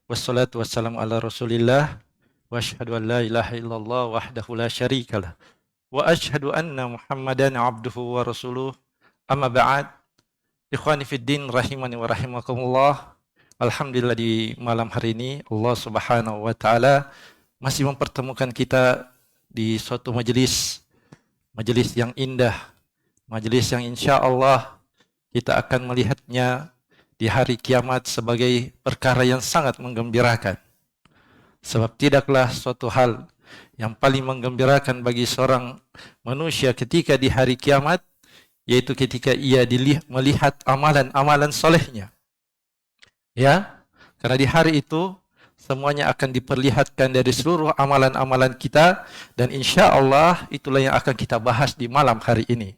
Wassalatu wassalamu ala Rasulillah wa asyhadu an la ilaha illallah wahdahu la syarikalah wa asyhadu anna Muhammadan abduhu wa rasuluh. Amma ba'd. Ikhwani fid din rahimani wa rahimakumullah. Alhamdulillah di malam hari ini Allah Subhanahu wa taala masih mempertemukan kita di suatu majelis yang indah, majelis yang insya-Allah kita akan melihatnya di hari kiamat sebagai perkara yang sangat menggembirakan. Sebab tidaklah suatu hal yang paling menggembirakan bagi seorang manusia ketika di hari kiamat, yaitu ketika ia melihat amalan-amalan solehnya. Ya, karena di hari itu semuanya akan diperlihatkan dari seluruh amalan-amalan kita, dan insya Allah itulah yang akan kita bahas di malam hari ini.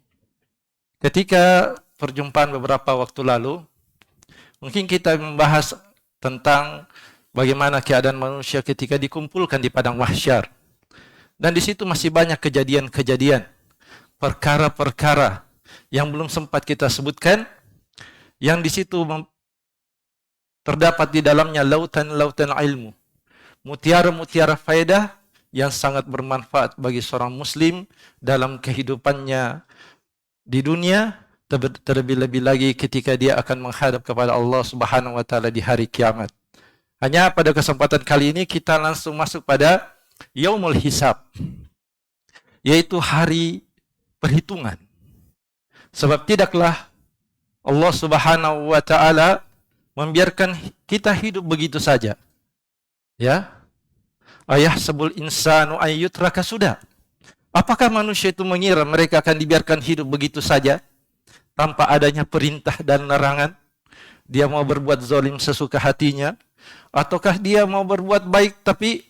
Ketika perjumpaan beberapa waktu lalu, mungkin kita membahas tentang bagaimana keadaan manusia ketika dikumpulkan di padang mahsyar. Dan di situ masih banyak kejadian-kejadian, perkara-perkara yang belum sempat kita sebutkan, yang di situ terdapat di dalamnya lautan-lautan ilmu, mutiara-mutiara faedah yang sangat bermanfaat bagi seorang muslim dalam kehidupannya di dunia, terlebih-lebih lagi ketika dia akan menghadap kepada Allah Subhanahu wa taala di hari kiamat. Hanya pada kesempatan kali ini kita langsung masuk pada Yaumul Hisab, yaitu hari perhitungan. Sebab tidaklah Allah Subhanahu wa taala membiarkan kita hidup begitu saja. Ya. Ayahsabul insanu ayyutraka sudah. Apakah manusia itu mengira mereka akan dibiarkan hidup begitu saja tanpa adanya perintah dan larangan? Dia mau berbuat zalim sesuka hatinya, ataukah dia mau berbuat baik tapi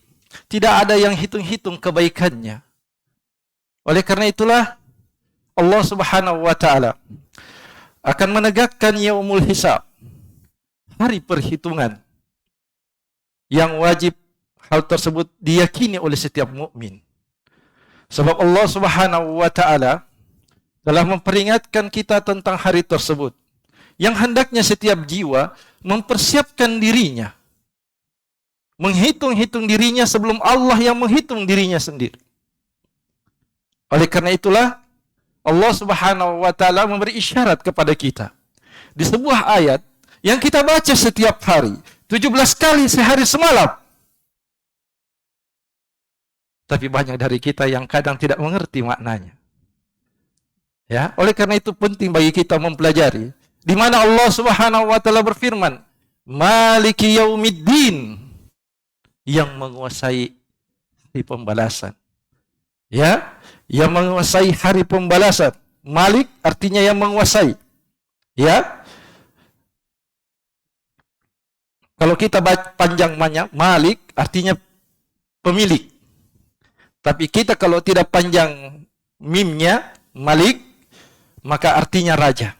tidak ada yang hitung-hitung kebaikannya? Oleh karena itulah Allah Subhanahu wa taala akan menegakkan Yaumul Hisab, hari perhitungan, yang wajib hal tersebut diyakini oleh setiap mukmin. Sebab Allah Subhanahu wa taala telah memperingatkan kita tentang hari tersebut, yang hendaknya setiap jiwa mempersiapkan dirinya, menghitung-hitung dirinya sebelum Allah yang menghitung dirinya sendiri. Oleh karena itulah Allah Subhanahu wa taala memberi isyarat kepada kita di sebuah ayat yang kita baca setiap hari 17 kali sehari semalam. Tapi banyak dari kita yang kadang tidak mengerti maknanya. Ya, oleh karena itu penting bagi kita mempelajari di mana Allah Subhanahu wa taala berfirman, Maliki Yaumiddin, yang menguasai hari pembalasan. Ya, yang menguasai hari pembalasan. Malik artinya yang menguasai. Ya. Kalau kita baca panjang banyak, Malik artinya pemilik. Tapi kita kalau tidak panjang mimnya, Malik, maka artinya raja.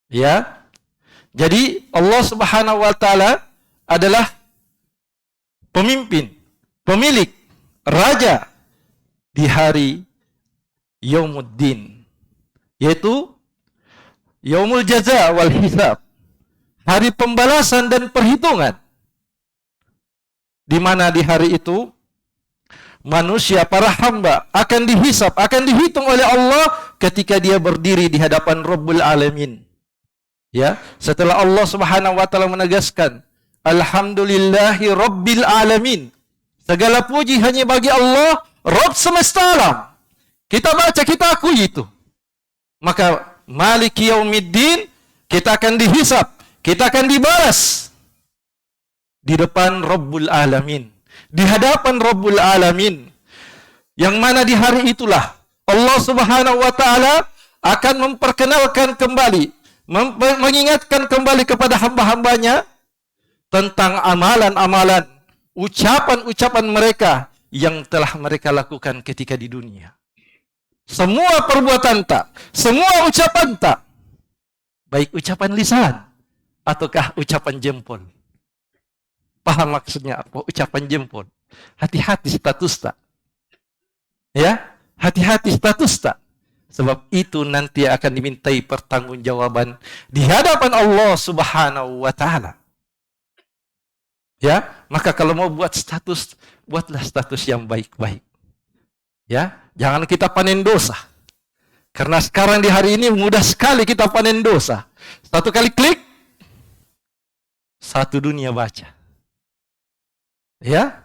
Ya. Jadi Allah Subhanahu wa taala adalah pemimpin, pemilik, raja di hari Yaumuddin, yaitu Yaumul Jaza wal Hisab, hari pembalasan dan perhitungan, di mana di hari itu manusia, para hamba akan dihisab, akan dihitung oleh Allah ketika dia berdiri di hadapan Rabbul Alamin. Ya, setelah Allah Subhanahu wa taala menegaskan, Alhamdulillahi Rabbil Alamin, segala puji hanya bagi Allah, Rabb semesta alam. Kita baca, kita akui itu. Maka Maliki Yaumiddin, kita akan dihisab, kita akan dibalas di depan Rabbul Alamin, di hadapan Rabbul Alamin, yang mana di hari itulah Allah Subhanahu wa taala akan memperkenalkan kembali, mengingatkan kembali kepada hamba-hambanya tentang amalan-amalan, ucapan-ucapan mereka yang telah mereka lakukan ketika di dunia. Semua perbuatan tak, semua ucapan tak, baik ucapan lisan ataukah ucapan jempol. Paham maksudnya apa? Ucapan jempol. Hati-hati status tak. Ya, hati-hati status tak. Sebab itu nanti akan dimintai pertanggungjawaban di hadapan Allah Subhanahu wa taala. Ya, maka kalau mau buat status, buatlah status yang baik-baik. Ya, jangan kita panen dosa. Karena sekarang di hari ini mudah sekali kita panen dosa. Satu kali klik, satu dunia baca. Ya,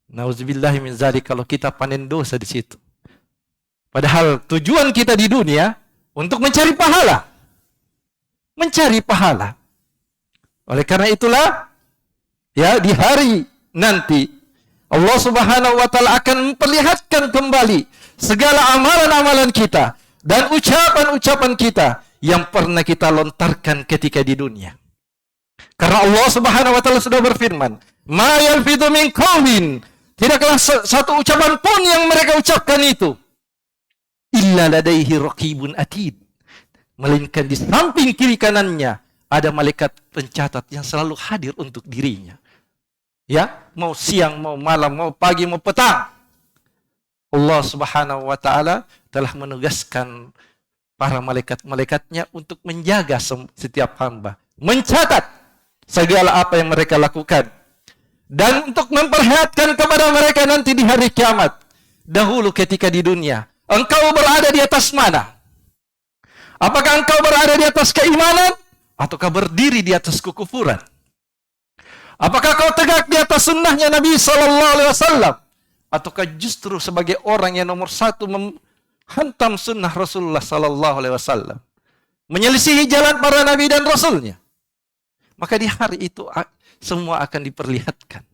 nauzubillahi min dzalik kalau kita panen dosa di situ. Padahal tujuan kita di dunia untuk mencari pahala. Mencari pahala. Oleh karena itulah, ya, di hari nanti Allah Subhanahu wa taala akan memperlihatkan kembali segala amalan-amalan kita dan ucapan-ucapan kita yang pernah kita lontarkan ketika di dunia. Karena Allah Subhanahu wa taala sudah berfirman, "Ma yalfidhu min qaulin", tidaklah satu ucapan pun yang mereka ucapkan itu illa ladaihi raqibun atid, melainkan di samping kiri kanannya ada malaikat pencatat yang selalu hadir untuk dirinya. Ya, mau siang, mau malam, mau pagi, mau petang. Allah Subhanahu wa taala telah menugaskan para malaikat-malaikatnya untuk menjaga setiap hamba, mencatat segala apa yang mereka lakukan, dan untuk memperlihatkan kepada mereka nanti di hari kiamat. Dahulu ketika di dunia, engkau berada di atas mana? Apakah engkau berada di atas keimanan ataukah berdiri di atas kekufuran? Apakah kau tegak di atas sunnahnya Nabi Sallallahu Alaihi Wasallam, ataukah justru sebagai orang yang nomor satu menghantam sunnah Rasulullah Sallallahu Alaihi Wasallam, menyelisihi jalan para nabi dan rasulnya? Maka di hari itu semua akan diperlihatkan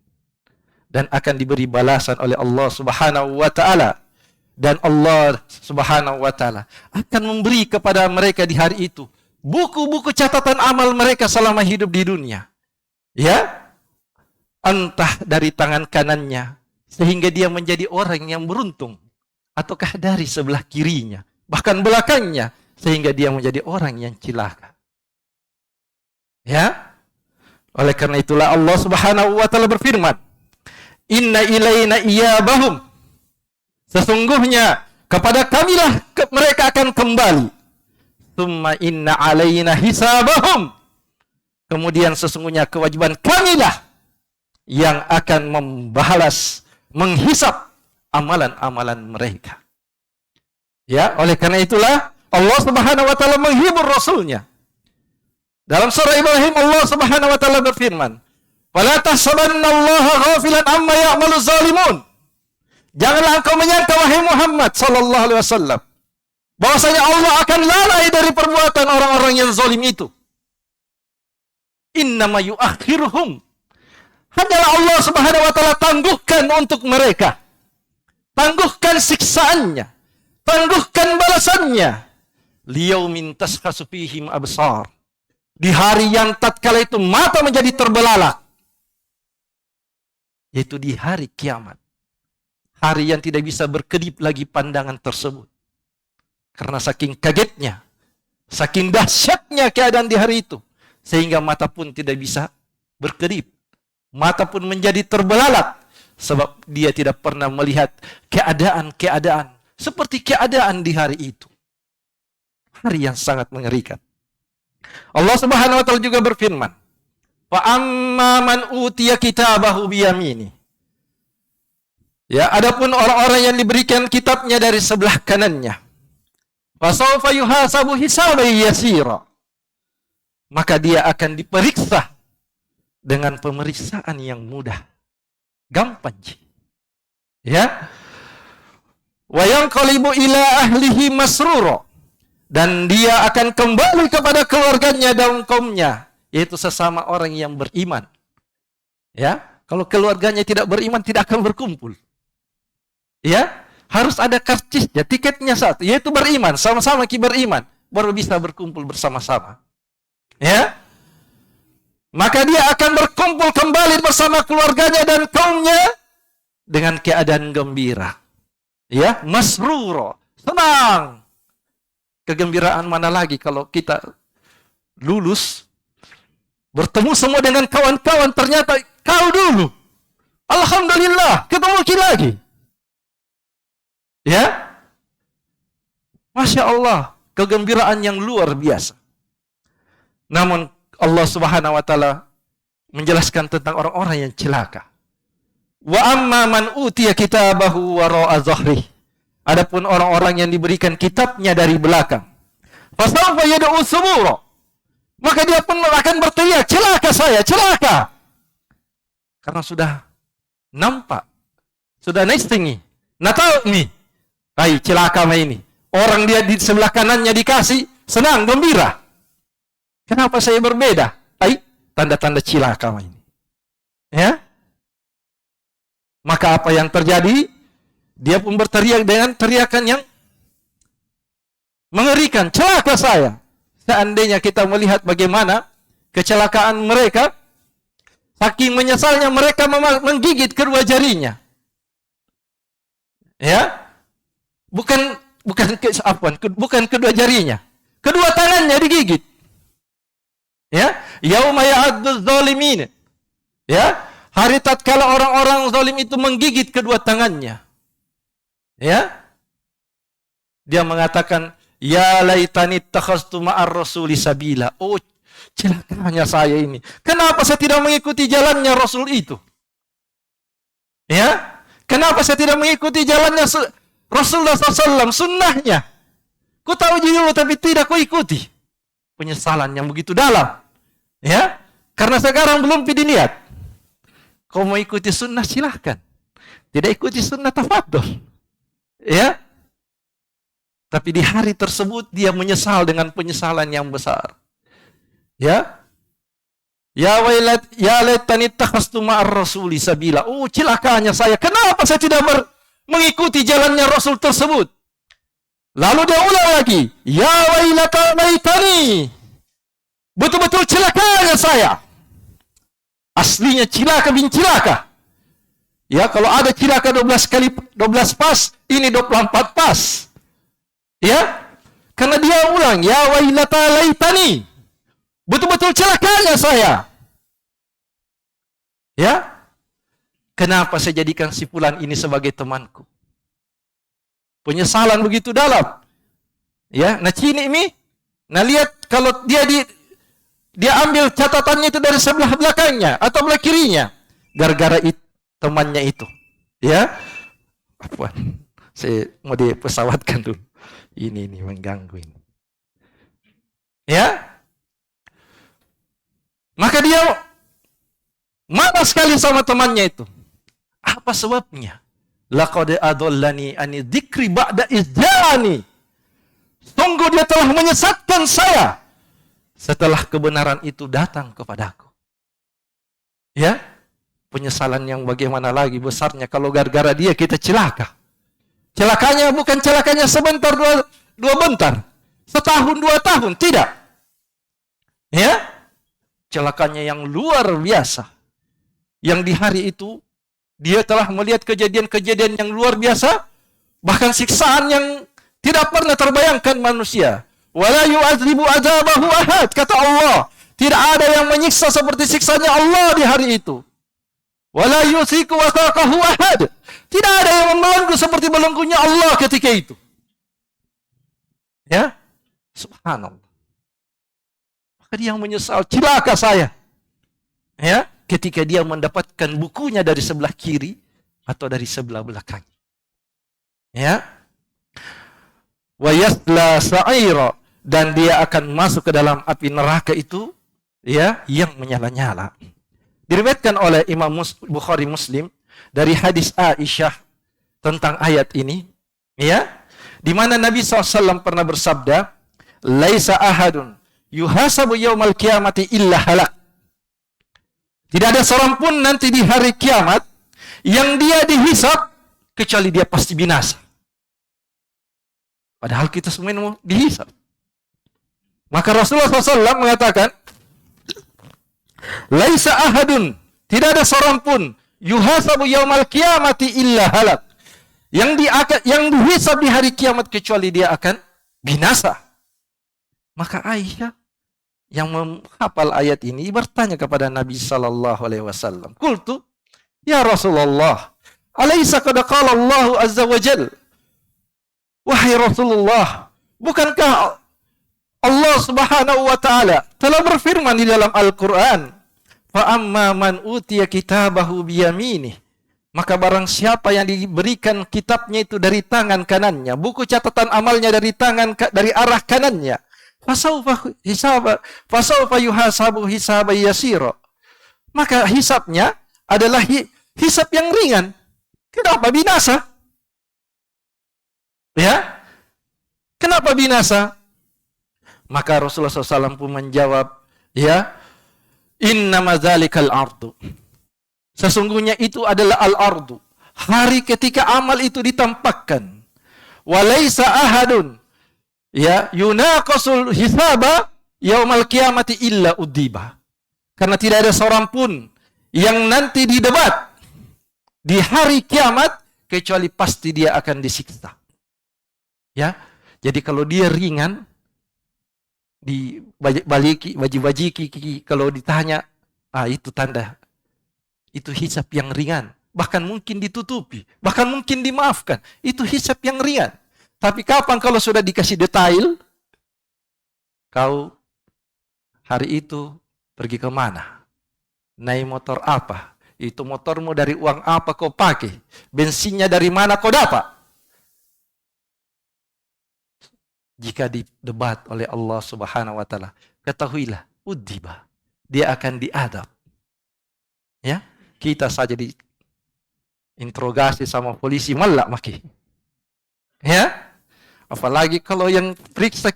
dan akan diberi balasan oleh Allah Subhanahu Wa Taala, dan Allah Subhanahu Wa Taala akan memberi kepada mereka di hari itu buku-buku catatan amal mereka selama hidup di dunia. Ya, entah dari tangan kanannya sehingga dia menjadi orang yang beruntung, ataukah dari sebelah kirinya, bahkan belakangnya, sehingga dia menjadi orang yang cilaka. Ya, oleh karena itulah Allah Subhanahu wa taala berfirman, "Inna ilaina iyabahum", sesungguhnya kepada kamilah mereka akan kembali. "Tsumma inna alaina hisabahum", kemudian sesungguhnya kewajiban kamilah yang akan membalas, menghisap amalan-amalan mereka. Ya, oleh karena itulah Allah Subhanahu wa taala menghibur rasulnya. Dalam surah Ibrahim Allah Subhanahu wa taala berfirman, "Wala tahsabannallaha ghafilan amma ya'malu zalimun", janganlah engkau menyangka wahai Muhammad sallallahu alaihi wasallam bahwasanya Allah akan lalai dari perbuatan orang-orang yang zalim itu. Innama yu'akhiruhum, hanyalah Allah Subhanahu wa taala tangguhkan untuk mereka. Tangguhkan siksaannya, tangguhkan balasannya. Liyaumin tashkhasu fihim absar, di hari yang tatkala itu mata menjadi terbelalak, yaitu di hari kiamat. Hari yang tidak bisa berkedip lagi pandangan tersebut. Karena saking kagetnya, saking dahsyatnya keadaan di hari itu, sehingga mata pun tidak bisa berkedip. Mata pun menjadi terbelalak, sebab dia tidak pernah melihat keadaan-keadaan seperti keadaan di hari itu. Hari yang sangat mengerikan. Allah Subhanahu wa taala juga berfirman, "Fa amma man utiya kitabahu biyamini", ya, adapun orang-orang yang diberikan kitabnya dari sebelah kanannya, "fa sawfa yuhasabu hisaban yasira", maka dia akan diperiksa dengan pemeriksaan yang mudah, gampang. Ya. Wa yanqalibu ila ahlihi masrura, dan dia akan kembali kepada keluarganya dan kaumnya, yaitu sesama orang yang beriman. Ya, kalau keluarganya tidak beriman tidak akan berkumpul. Ya, harus ada karcisnya, tiketnya satu, yaitu beriman, sama-sama beriman, baru bisa berkumpul bersama-sama. Ya. Maka dia akan berkumpul kembali bersama keluarganya dan kaumnya dengan keadaan gembira. Ya, masruro, senang. Kegembiraan mana lagi kalau kita lulus, bertemu semua dengan kawan-kawan, ternyata kau dulu. Alhamdulillah, ketemu lagi. Ya. Masya Allah, kegembiraan yang luar biasa. Namun Allah Subhanahu wa taala menjelaskan tentang orang-orang yang celaka. Wa amma man utiya kitabahu wara'a zahri. Adapun orang-orang yang diberikan kitabnya dari belakang. Fasawfa yad'u subura. Maka dia pun akan berteriak, celaka saya, celaka. Karena sudah nampak, sudah nesting, tahu nih, hai celaka ini. Orang dia di sebelah kanannya dikasih, senang, gembira. Kenapa saya berbeda? Hai, tanda-tanda celaka ini. Ya? Maka apa yang terjadi? Dia pun berteriak dengan teriakan yang mengerikan, celaka saya. Seandainya kita melihat bagaimana kecelakaan mereka, saking menyesalnya mereka menggigit kedua jarinya. Ya, bukan kedua jarinya, kedua tangannya digigit. Ya, yauma ya'addu dzalimin. Ya, hari tatkala orang-orang zalim itu menggigit kedua tangannya. Ya, dia mengatakan, ya laitani takhastu ma'ar rasuli sabila. Oh, celakanya saya ini. Kenapa saya tidak mengikuti jalannya Rasul itu? Ya, kenapa saya tidak mengikuti jalannya Rasulullah SAW, sunnahnya? Ku tahu dulu tapi tidak ku ikuti. Penyesalan yang begitu dalam. Ya, karena sekarang belum pidi niat. Kau mau ikuti sunnah silahkan. Tidak ikuti sunnah tafadhol. Ya. Tapi di hari tersebut dia menyesal dengan penyesalan yang besar. Ya. Ya wailat ya laitani takhastu ma'ar rasuli sabila. Oh, celakanya saya. Kenapa saya tidak mengikuti jalannya Rasul tersebut? Lalu dia ulang lagi. Ya wailata laitani. Betul-betul celakanya saya. Aslinya cilaka bin cilaka. Ya, kalau ada cilaka 12 pas, ini 24 pas. Ya, karena dia ulang, ya wailata laitani. Betul-betul celakanya saya. Ya, kenapa saya jadikan si fulan ini sebagai temanku? Penyesalan begitu dalam. Ya, nah cini ini, nah lihat kalau dia ambil catatannya itu dari sebelah belakangnya atau belah kirinya, gara-gara temannya itu. Ya, apaan? Saya mau dipesawatkan dulu. Ini mengganggu ini. Ya, maka dia marah sekali sama temannya itu. Apa sebabnya? Laqad adallani ani dzikri ba'da izjani. Sungguh dia telah menyesatkan saya setelah kebenaran itu datang kepadaku. Ya, penyesalan yang bagaimana lagi besarnya kalau gara-gara dia kita celaka. Celakanya bukan celakanya sebentar, dua bentar. Setahun, 2 tahun. Tidak. Ya. Celakanya yang luar biasa. Yang di hari itu, dia telah melihat kejadian-kejadian yang luar biasa. Bahkan siksaan yang tidak pernah terbayangkan manusia. Wala yu'adzibu adzabahu ahad. Kata Allah. Tidak ada yang menyiksa seperti siksanya Allah di hari itu. Wala yusiku wasaqahu ahad. Tidak ada yang membelenggu seperti belenggunya Allah ketika itu. Ya, subhanallah. Maka dia menyesal, celaka saya. Ya, ketika dia mendapatkan bukunya dari sebelah kiri atau dari sebelah belakang. Ya. Wa yasla sa'ira, dan dia akan masuk ke dalam api neraka itu, ya, yang menyala-nyala. Diriwayatkan oleh Imam Bukhari Muslim dari hadis Aisyah tentang ayat ini, ya, di mana Nabi SAW pernah bersabda, "Laisa ahadun yuhasabu yaumal qiyamati illa halak." Tidak ada seorang pun nanti di hari kiamat yang dia dihisab kecuali dia pasti binasa. Padahal kita semua mau dihisab. Maka Rasulullah SAW mengatakan, "Laisa ahadun," tidak ada seorang pun, "yuhasabu yaumal qiyamati illa halak." Yang dihisab di hari kiamat kecuali dia akan binasa. Maka Aisyah yang menghafal ayat ini bertanya kepada Nabi sallallahu alaihi wasallam, "Qultu, ya Rasulullah, alaysa qad qala Allah azza wa jalla?" Wahai Rasulullah, bukankah Allah Subhanahu wa taala telah berfirman di dalam Al-Qur'an, Fa amma man utiya kitabahu biyaminih. Maka barang siapa yang diberikan kitabnya itu dari tangan kanannya, buku catatan amalnya dari arah kanannya, fasaufa yuhasabu hisaban yasira. Maka hisabnya adalah hisab yang ringan. Kenapa binasa? Ya? Kenapa binasa? Maka Rasulullah SAW pun menjawab, ya, innama dzalikal ardu. Sesungguhnya itu adalah al-ardu. Hari ketika amal itu ditampakkan. Walaysa ahadun, ya, yunaqasul hisaba yaumal qiyamati illa udiba. Karena tidak ada seorang pun yang nanti didebat di hari kiamat kecuali pasti dia akan disiksa. Ya. Jadi kalau dia ringan bajiki kalau ditanya, itu tanda itu hisab yang ringan, bahkan mungkin ditutupi, bahkan mungkin dimaafkan. Itu hisab yang ringan. Tapi kapan kalau sudah dikasih detail, kau hari itu pergi ke mana? Naik motor apa? Itu motormu dari uang apa kau pakai? Bensinnya dari mana kau dapat? Jika didebat oleh Allah Subhanahu wa taala, ketahuilah, udiba, dia akan diadab. Ya, kita saja diinterogasi sama polisi malah maki. Ya, apalagi kalau yang periksa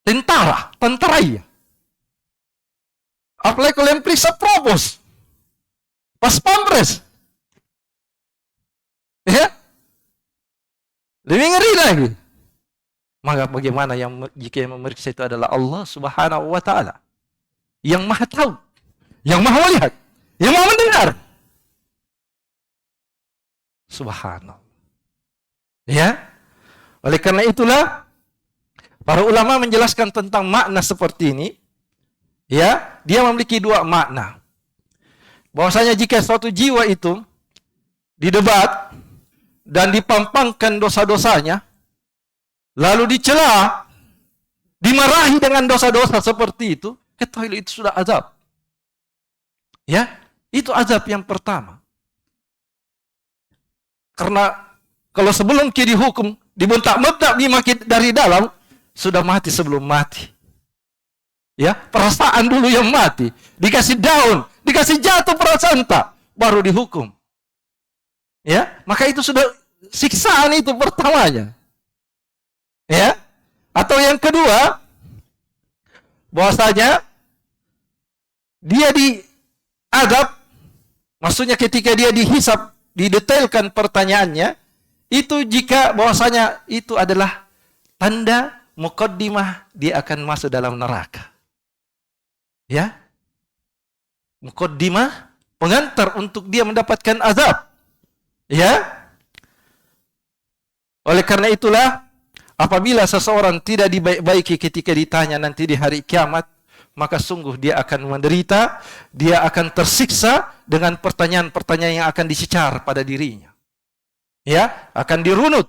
tentara ya. Apalagi kalau yang periksa provos, pas pampres. Ya, lebih ngeri lagi. Maka bagaimana jika yang memeriksa itu adalah Allah Subhanahu wa taala, yang Maha tahu, yang Maha melihat, yang Maha mendengar. Subhanallah. Ya. Oleh karena itulah para ulama menjelaskan tentang makna seperti ini. Ya, dia memiliki dua makna. Bahwasanya jika suatu jiwa itu didebat dan dipampangkan dosa-dosanya, lalu dicela, dimarahi dengan dosa-dosa seperti itu, ketahuilah itu sudah azab. Ya, itu azab yang pertama. Karena kalau sebelum dihukum, dibentak-bentak dimaki dari dalam, sudah mati sebelum mati. Ya, perasaan dulu yang mati, dikasih daun, dikasih jatuh perasaan tak, baru dihukum. Ya, maka itu sudah siksaan itu pertamanya. Ya, atau yang kedua, bahwasanya dia diadab, maksudnya ketika dia dihisab, didetailkan pertanyaannya, itu jika bahwasanya itu adalah tanda muqaddimah dia akan masuk dalam neraka. Ya, muqaddimah, pengantar untuk dia mendapatkan azab. Ya, oleh karena itulah apabila seseorang tidak dibaik-baiki ketika ditanya nanti di hari kiamat, maka sungguh dia akan menderita, dia akan tersiksa dengan pertanyaan-pertanyaan yang akan dicecar pada dirinya. Ya, akan dirunut.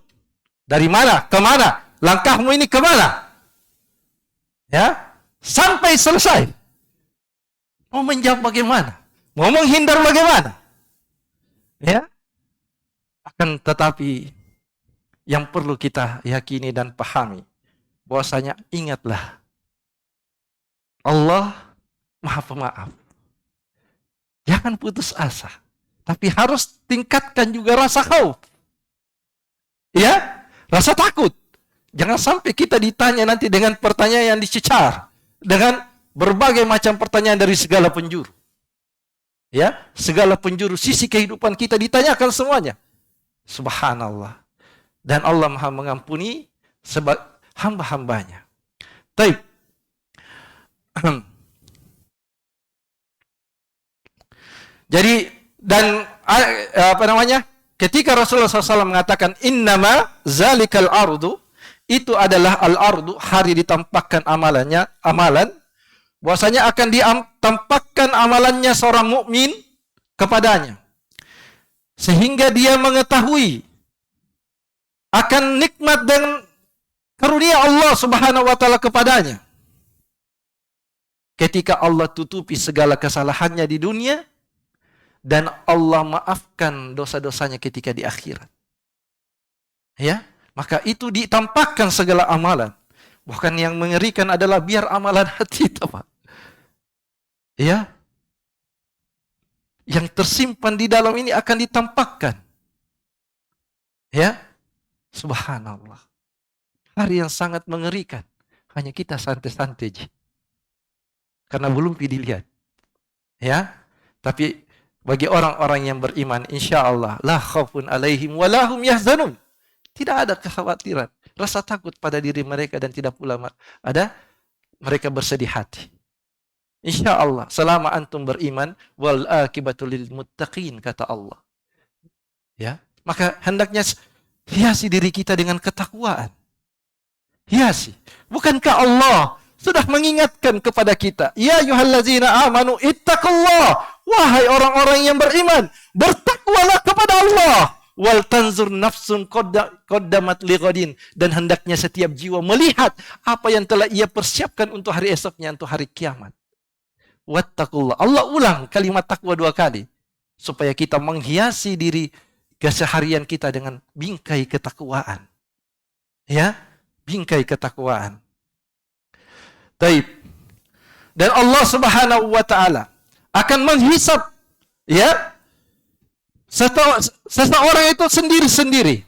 Dari mana ke mana? Langkahmu ini ke mana? Ya, sampai selesai. Mau menjawab bagaimana? Mau menghindar bagaimana? Ya, akan tetapi yang perlu kita yakini dan pahami, bahwasanya ingatlah, Allah Maha Pemaaf. Jangan putus asa, tapi harus tingkatkan juga rasa khauf. Ya, rasa takut. Jangan sampai kita ditanya nanti dengan pertanyaan yang dicecar, dengan berbagai macam pertanyaan dari segala penjuru. Ya, segala penjuru sisi kehidupan kita ditanyakan semuanya. Subhanallah. Dan Allah Maha mengampuni sebab hamba-hambanya. Taib. Jadi, dan apa namanya? Ketika Rasulullah SAW mengatakan innama zalikal ardu, itu adalah al-ardu, hari ditampakkan amalan, bahwasanya akan ditampakkan amalannya seorang mukmin kepadanya, sehingga dia mengetahui akan nikmat dan karunia Allah Subhanahu wa taala kepadanya. ketika Allah tutupi segala kesalahannya di dunia dan Allah maafkan dosa-dosanya ketika di akhirat. Ya, maka itu ditampakkan segala amalan. Bahkan yang mengerikan adalah biar amalan hati itu, Pak. Ya. Yang tersimpan di dalam ini akan ditampakkan. Ya. Subhanallah. Hari yang sangat mengerikan. Hanya kita santai-santai. Karena belum dilihat. Ya. Tapi bagi orang-orang yang beriman, insya Allah, la khaufun alaihim wa lahum yahzanun. Tidak ada kekhawatiran, rasa takut pada diri mereka dan tidak pula ada mereka bersedih hati. Insya Allah, selama antum beriman, wal akibatu lil muttaqin, kata Allah. Ya, maka hendaknya hiasi diri kita dengan ketakwaan. Hiasi. Bukankah Allah sudah mengingatkan kepada kita, ya ayyuhallazina amanu ittaqullah, wahai orang-orang yang beriman, bertakwalah kepada Allah. Wal tanzur nafsun qaddamat lighadin, dan hendaknya setiap jiwa melihat apa yang telah ia persiapkan untuk hari esoknya, untuk hari kiamat. Wattaqullah. Allah ulang kalimat takwa 2 kali supaya kita menghiasi diri keseharian kita dengan bingkai ketakwaan. Ya, bingkai ketakwaan. Baik. Dan Allah Subhanahu wa taala akan menghisap, ya, seseorang itu sendiri-sendiri.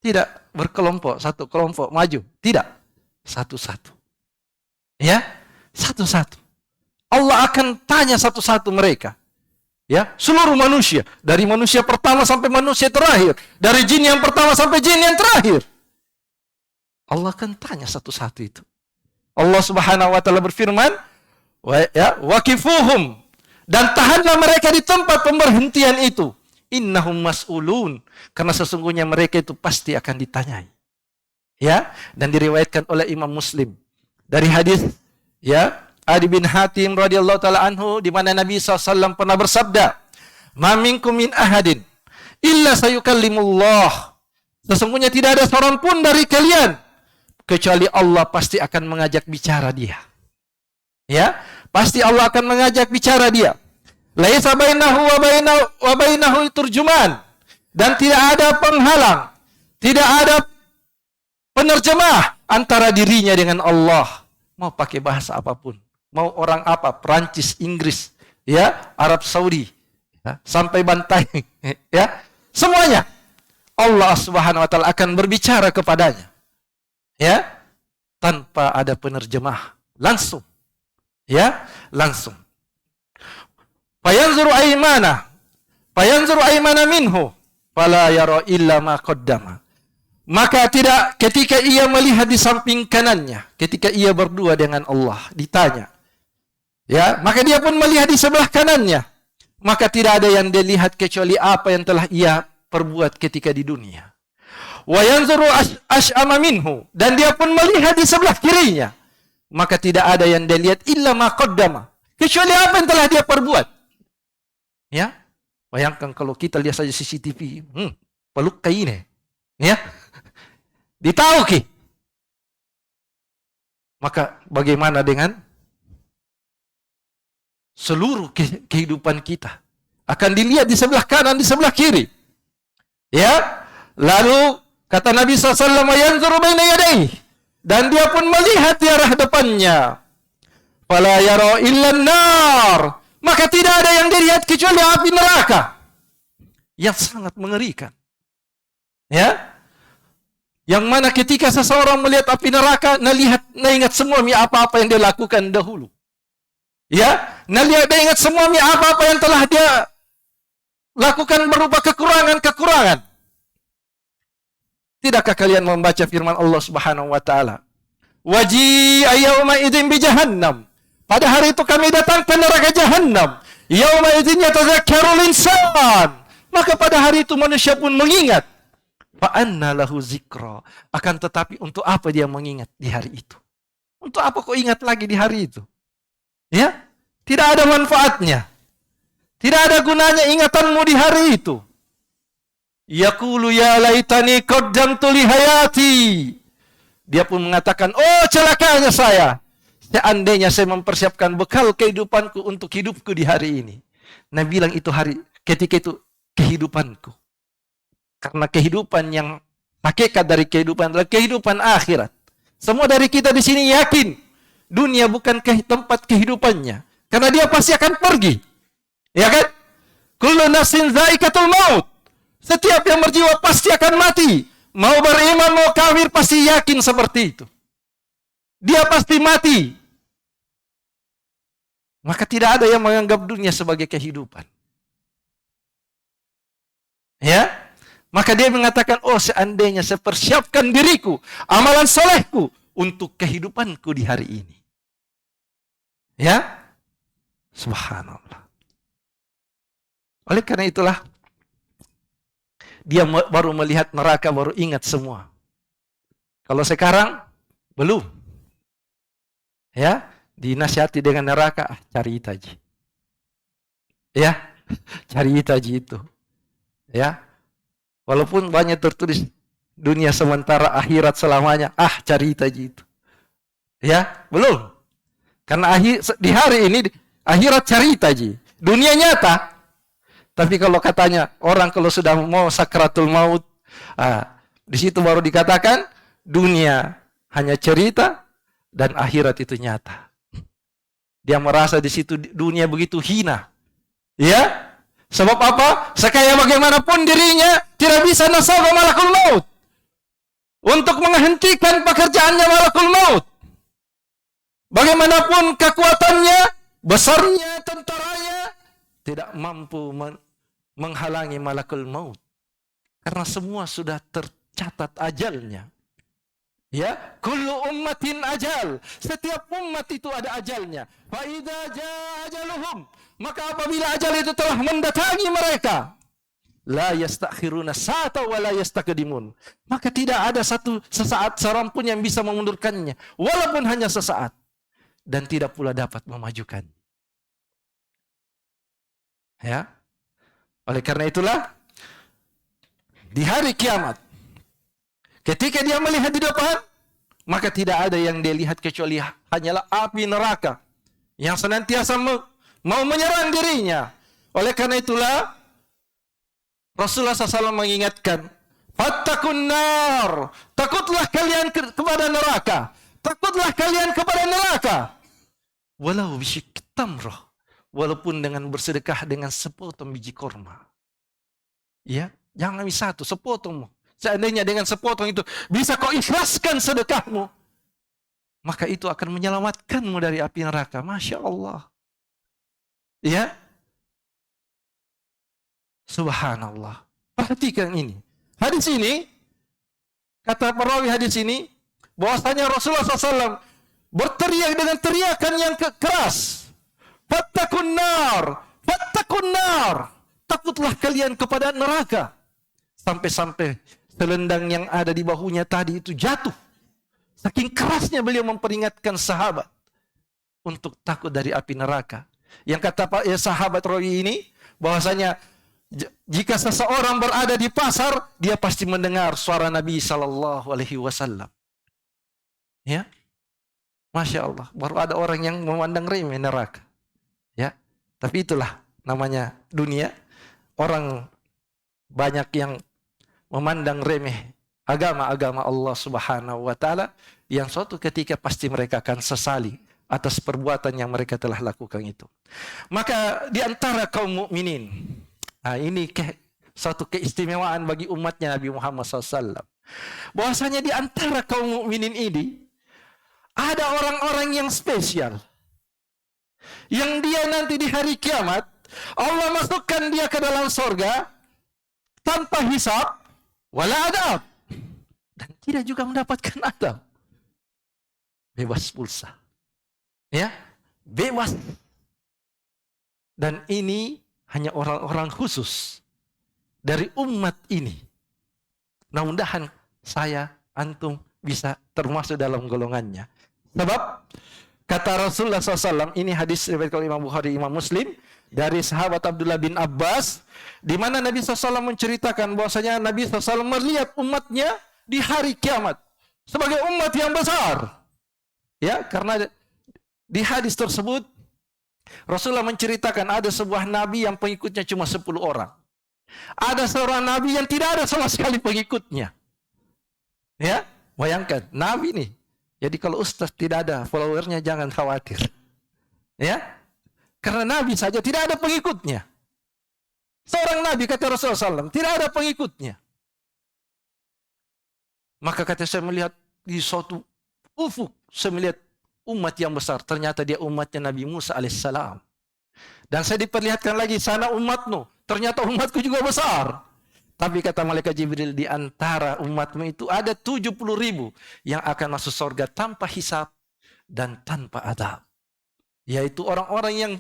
Tidak berkelompok, satu kelompok maju. Tidak. Satu-satu. Ya, satu-satu. Allah akan tanya satu-satu mereka. Ya, seluruh manusia. Dari manusia pertama sampai manusia terakhir. Dari jin yang pertama sampai jin yang terakhir. Allah akan tanya satu-satu itu. Allah Subhanahu wa taala berfirman, waqifuhum, dan tahanlah mereka di tempat pemberhentian itu. Innahum mas'ulun, karena sesungguhnya mereka itu pasti akan ditanyai. Ya, dan diriwayatkan oleh Imam Muslim dari hadis, ya, Adi bin Hatim radhiyallahu taala anhu, di mana Nabi SAW pernah bersabda, "Ma minkum min ahadin illa sayukallimullah." Sesungguhnya tidak ada seorang pun dari kalian kecuali Allah pasti akan mengajak bicara dia. Ya, pasti Allah akan mengajak bicara dia. Laisa bainahu wa bainahu turjuman, dan tidak ada penghalang, tidak ada penerjemah antara dirinya dengan Allah. Mau pakai bahasa apapun, mau orang apa, Perancis, Inggris, ya, Arab Saudi, ya, sampai Bantai, ya, semuanya Allah Subhanahu wa taala akan berbicara kepadanya. Ya, tanpa ada penerjemah, langsung. Ya, langsung. Fayanzuru aymana minhu fala yara illa ma qaddama. Maka tidak, ketika ia melihat di samping kanannya, ketika ia berdua dengan Allah ditanya, ya, maka dia pun melihat di sebelah kanannya, maka tidak ada yang dia lihat kecuali apa yang telah ia perbuat ketika di dunia. Wa yanzuru ash'ama minhu, dan dia pun melihat di sebelah kirinya, maka tidak ada yang dia lihat illa ma qaddama, kecuali apa yang telah dia perbuat. Ya, bayangkan kalau kita lihat saja CCTV, peluk kayak ini, ya, ditahu ki. Maka bagaimana dengan seluruh kehidupan kita? Akan dilihat di sebelah kanan, di sebelah kiri. Ya, lalu kata Nabi SAW, yanzuru baina yadayhi, dan dia pun melihat di arah depannya. Fala yara illa an-nar, maka tidak ada yang dilihat kecuali api neraka. Yang sangat mengerikan. Ya, yang mana ketika seseorang melihat api neraka, ingat semua apa-apa yang dia lakukan dahulu. Ya, dia ingat semua apa-apa yang telah dia lakukan berupa kekurangan-kekurangan. Tidakkah kalian membaca firman Allah Subhanahu wa taala? Waji'a yauma idzin bi jahannam. Pada hari itu kami datangkan neraka Jahannam. Yauma idzin yatadzakkarul insan. Maka pada hari itu manusia pun mengingat. Fa anna lahu zikra. Akan tetapi untuk apa dia mengingat di hari itu? Untuk apa kau ingat lagi di hari itu? Ya? Tidak ada manfaatnya. Tidak ada gunanya ingatanmu di hari itu. Yaqulu ya laitani qaddamtu li hayati. Dia pun mengatakan, oh celakanya saya. seandainya saya mempersiapkan bekal kehidupanku untuk hidupku di hari ini. Nabi bilang itu ketika itu kehidupanku. Karena kehidupan yang hakikat dari kehidupan adalah kehidupan akhirat. Semua dari kita di sini yakin dunia bukan tempat kehidupannya. Karena dia pasti akan pergi. Ya kan? Kullu nafsin dha'iqatul maut. Setiap yang berjiwa pasti akan mati. Mau beriman, mau kafir, pasti yakin seperti itu. Dia pasti mati. Maka tidak ada yang menganggap dunia sebagai kehidupan. Ya? Maka dia mengatakan, oh seandainya saya persiapkan diriku, amalan solehku, untuk kehidupanku di hari ini. Ya? Subhanallah. Oleh karena itulah, dia baru melihat neraka, baru ingat semua. Kalau sekarang, belum. Ya, dinasihati dengan neraka, cari itaji. Ya, cari itaji itu. Ya, walaupun banyak tertulis dunia sementara, akhirat selamanya, cari itaji itu. Ya, belum. Karena di hari ini, akhirat cari itaji. Dunia nyata. Tapi kalau katanya, orang kalau sudah mau sakratul maut, di situ baru dikatakan, dunia hanya cerita, dan akhirat itu nyata. Dia merasa di situ dunia begitu hina. Ya? Sebab apa? Sekaya bagaimanapun dirinya, tidak bisa nasabah malakul maut. Untuk menghentikan pekerjaannya malakul maut. Bagaimanapun kekuatannya, besarnya, tentaranya, tidak mampu menghalangi malakul maut. Karena semua sudah tercatat ajalnya. Ya, kullu ummatin ajal. Setiap umat itu ada ajalnya. Fa idza jaa ajaluhum, maka apabila ajal itu telah mendatangi mereka, la yastakhiruna sa'ata wa la yastaqdimun. Maka tidak ada sesaat seorang pun yang bisa memundurkannya, walaupun hanya sesaat, dan tidak pula dapat memajukan. Ya. Oleh karena itulah di hari kiamat, ketika dia melihat di depan, maka tidak ada yang dia lihat kecuali hanyalah api neraka yang senantiasa mau menyerang dirinya. Oleh karena itulah Rasulullah SAW mengingatkan, "Fattaqun nar." Takutlah kalian kepada neraka. Takutlah kalian kepada neraka. Walau bisyik tamrah. Walaupun dengan bersedekah dengan sepotong biji korma. Ya, jangan satu, sepotong. Seandainya dengan sepotong itu bisa kau ikhlaskan sedekahmu, maka itu akan menyelamatkanmu dari api neraka. Masya Allah. Ya. Subhanallah. Perhatikan ini. Hadis ini, kata perawi hadis ini, bahwasanya Rasulullah SAW berteriak dengan teriakan yang keras. Fattakun nar, fattakun nar. Takutlah kalian kepada neraka. Sampai-sampai selendang yang ada di bahunya tadi itu jatuh. Saking kerasnya beliau memperingatkan sahabat untuk takut dari api neraka. Yang kata sahabat rawi ini, bahwasanya jika seseorang berada di pasar, dia pasti mendengar suara Nabi Sallallahu Alaihi Wasallam. Ya, Masya Allah. Baru ada orang yang memandang remeh neraka. Ya, tapi itulah namanya dunia. Orang banyak yang memandang remeh agama-agama Allah Subhanahu wa taala yang suatu ketika pasti mereka akan sesali atas perbuatan yang mereka telah lakukan itu. Maka di antara kaum mukminin, ini suatu keistimewaan bagi umatnya Nabi Muhammad SAW. Bahwasanya di antara kaum mukminin ini ada orang-orang yang spesial. Yang dia nanti di hari kiamat Allah masukkan dia ke dalam surga tanpa hisab wala adab, dan tidak juga mendapatkan adab. Bebas pulsa. Ya, bebas. Dan ini hanya orang-orang khusus dari umat ini. Mudah-mudahan saya, antum bisa termasuk dalam golongannya. Sebab kata Rasulullah SAW, ini hadis riwayat Imam Bukhari, Imam Muslim, dari sahabat Abdullah bin Abbas, di mana Nabi SAW menceritakan bahwasanya Nabi SAW melihat umatnya di hari kiamat sebagai umat yang besar. Ya, karena Di hadis tersebut Rasulullah menceritakan ada sebuah nabi yang pengikutnya cuma 10 orang. Ada seorang nabi yang tidak ada sama sekali pengikutnya. Ya, bayangkan, nabi nih. Jadi kalau ustaz tidak ada followernya jangan khawatir. Ya, karena nabi saja tidak ada pengikutnya. Seorang nabi kata Rasulullah SAW, tidak ada pengikutnya. Maka kata saya melihat di suatu ufuk, saya melihat umat yang besar. Ternyata dia umatnya Nabi Musa alaihissalam. Dan saya diperlihatkan lagi, sana umatmu. Ternyata umatku juga besar. Tapi kata malaikat Jibril, di antara umatmu itu ada 70.000 yang akan masuk surga tanpa hisab dan tanpa adab. Yaitu orang-orang yang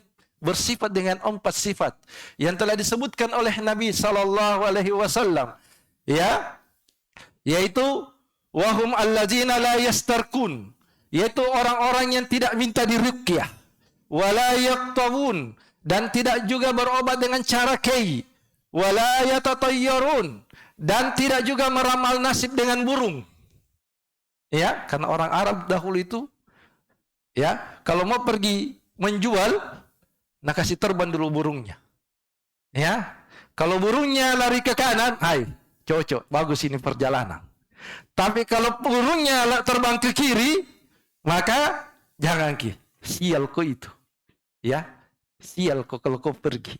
bersifat dengan 4 sifat yang telah disebutkan oleh Nabi SAW. Ya, yaitu wahum allazina la yastarkun, yaitu orang-orang yang tidak minta diruqyah, wala yaqtawun, dan tidak juga berobat dengan cara kei, wala yatatayyarun, dan tidak juga meramal nasib dengan burung. Ya, karena orang Arab dahulu itu ya, kalau mau pergi menjual, nah kasih terbang dulu burungnya. Ya, kalau burungnya lari ke kanan, hai, cocok, bagus ini perjalanan. Tapi kalau burungnya terbang ke kiri, maka jangan ki, sial kau itu. Ya, sial kau kalau kau pergi.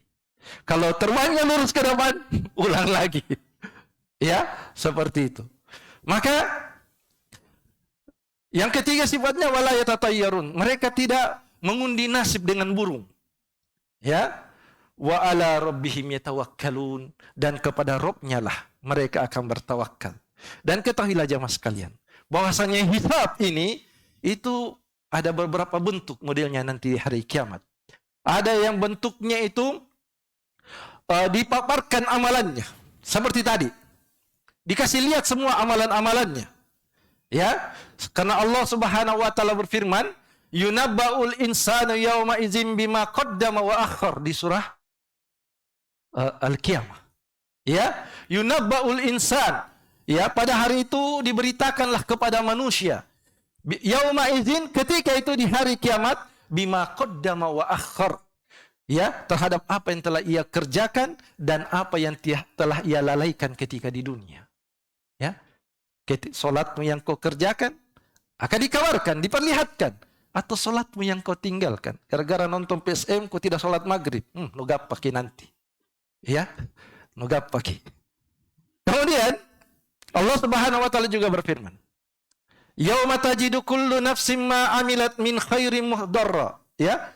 Kalau terbangnya lurus ke depan, ulang lagi. Ya, seperti itu. Maka yang ketiga sifatnya wala yatatayyarun. Mereka tidak mengundi nasib dengan burung. Ya, wa ala rabbihim yatawakkalun, dan kepada Rabb-nya lah mereka akan bertawakal. Dan ketahuilah jamaah sekalian, bahwasanya hisab ini itu ada beberapa bentuk modelnya nanti di hari kiamat. Ada yang bentuknya itu dipaparkan amalannya, seperti tadi. Dikasih lihat semua amalan-amalannya. Ya, karena Allah Subhanahu wa taala berfirman, yunabba'ul insanu yawma idzin bima qaddama wa akhar, di surah Al-Qiyamah. Ya, yunabba'ul insan, ya, pada hari itu diberitakanlah kepada manusia. Yauma idzin, ketika itu di hari kiamat, bima qaddama wa akhar. Ya, terhadap apa yang telah ia kerjakan dan apa yang telah ia lalaikan ketika di dunia. Ya. Salatmu yang kau kerjakan akan dikabarkan, diperlihatkan. Atau salatmu yang kau tinggalkan. Gara-gara nonton PSM kau tidak salat maghrib. Nugap pakai nanti. Ya, nugap pakai. Kemudian Allah Subhanahu wa taala juga berfirman, yauma tajidu kullu nafsin ma amilat min khairin muhdarra. Ya.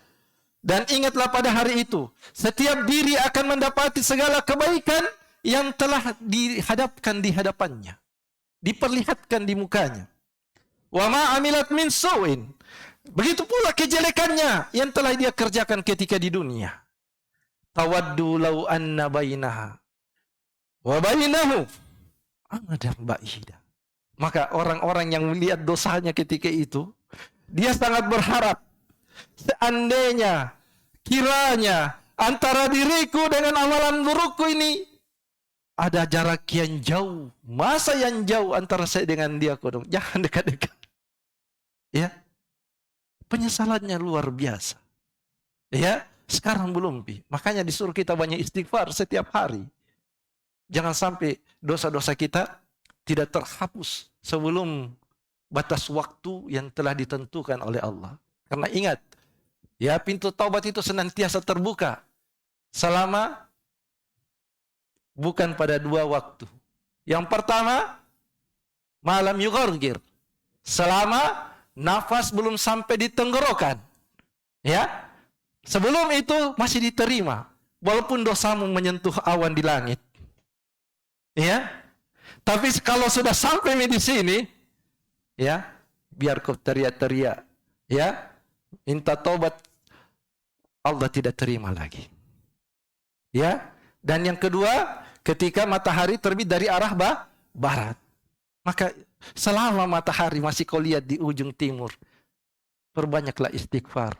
Dan ingatlah pada hari itu, setiap diri akan mendapati segala kebaikan yang telah dihadapkan di hadapannya, diperlihatkan di mukanya. Wa ma amilat min su'in. Begitu pula kejelekannya yang telah dia kerjakan ketika di dunia. Tawaddu law anna bainaha wa bainahu amadan ba'ida. Maka orang-orang yang melihat dosanya ketika itu, dia sangat berharap, seandainya, kiranya antara diriku dengan amalan burukku ini ada jarak yang jauh, masa yang jauh antara saya dengan dia, kodong. Jangan dekat-dekat. Ya, penyesalannya luar biasa. Ya, sekarang belum pi. Makanya disuruh kita banyak istighfar setiap hari. Jangan sampai dosa-dosa kita tidak terhapus sebelum batas waktu yang telah ditentukan oleh Allah. Karena ingat, ya, pintu taubat itu senantiasa terbuka selama bukan pada 2 waktu. Yang pertama, malam yughargir, selama nafas belum sampai di tenggorokan. Ya, sebelum itu masih diterima, walaupun dosamu menyentuh awan di langit. Ya, tapi kalau sudah sampai di sini, ya, biar kau teriak-teriak, ya, minta taubat, Allah tidak terima lagi. Ya, dan yang kedua, ketika matahari terbit dari arah barat. Maka selama matahari masih kau lihat di ujung timur, perbanyaklah istighfar.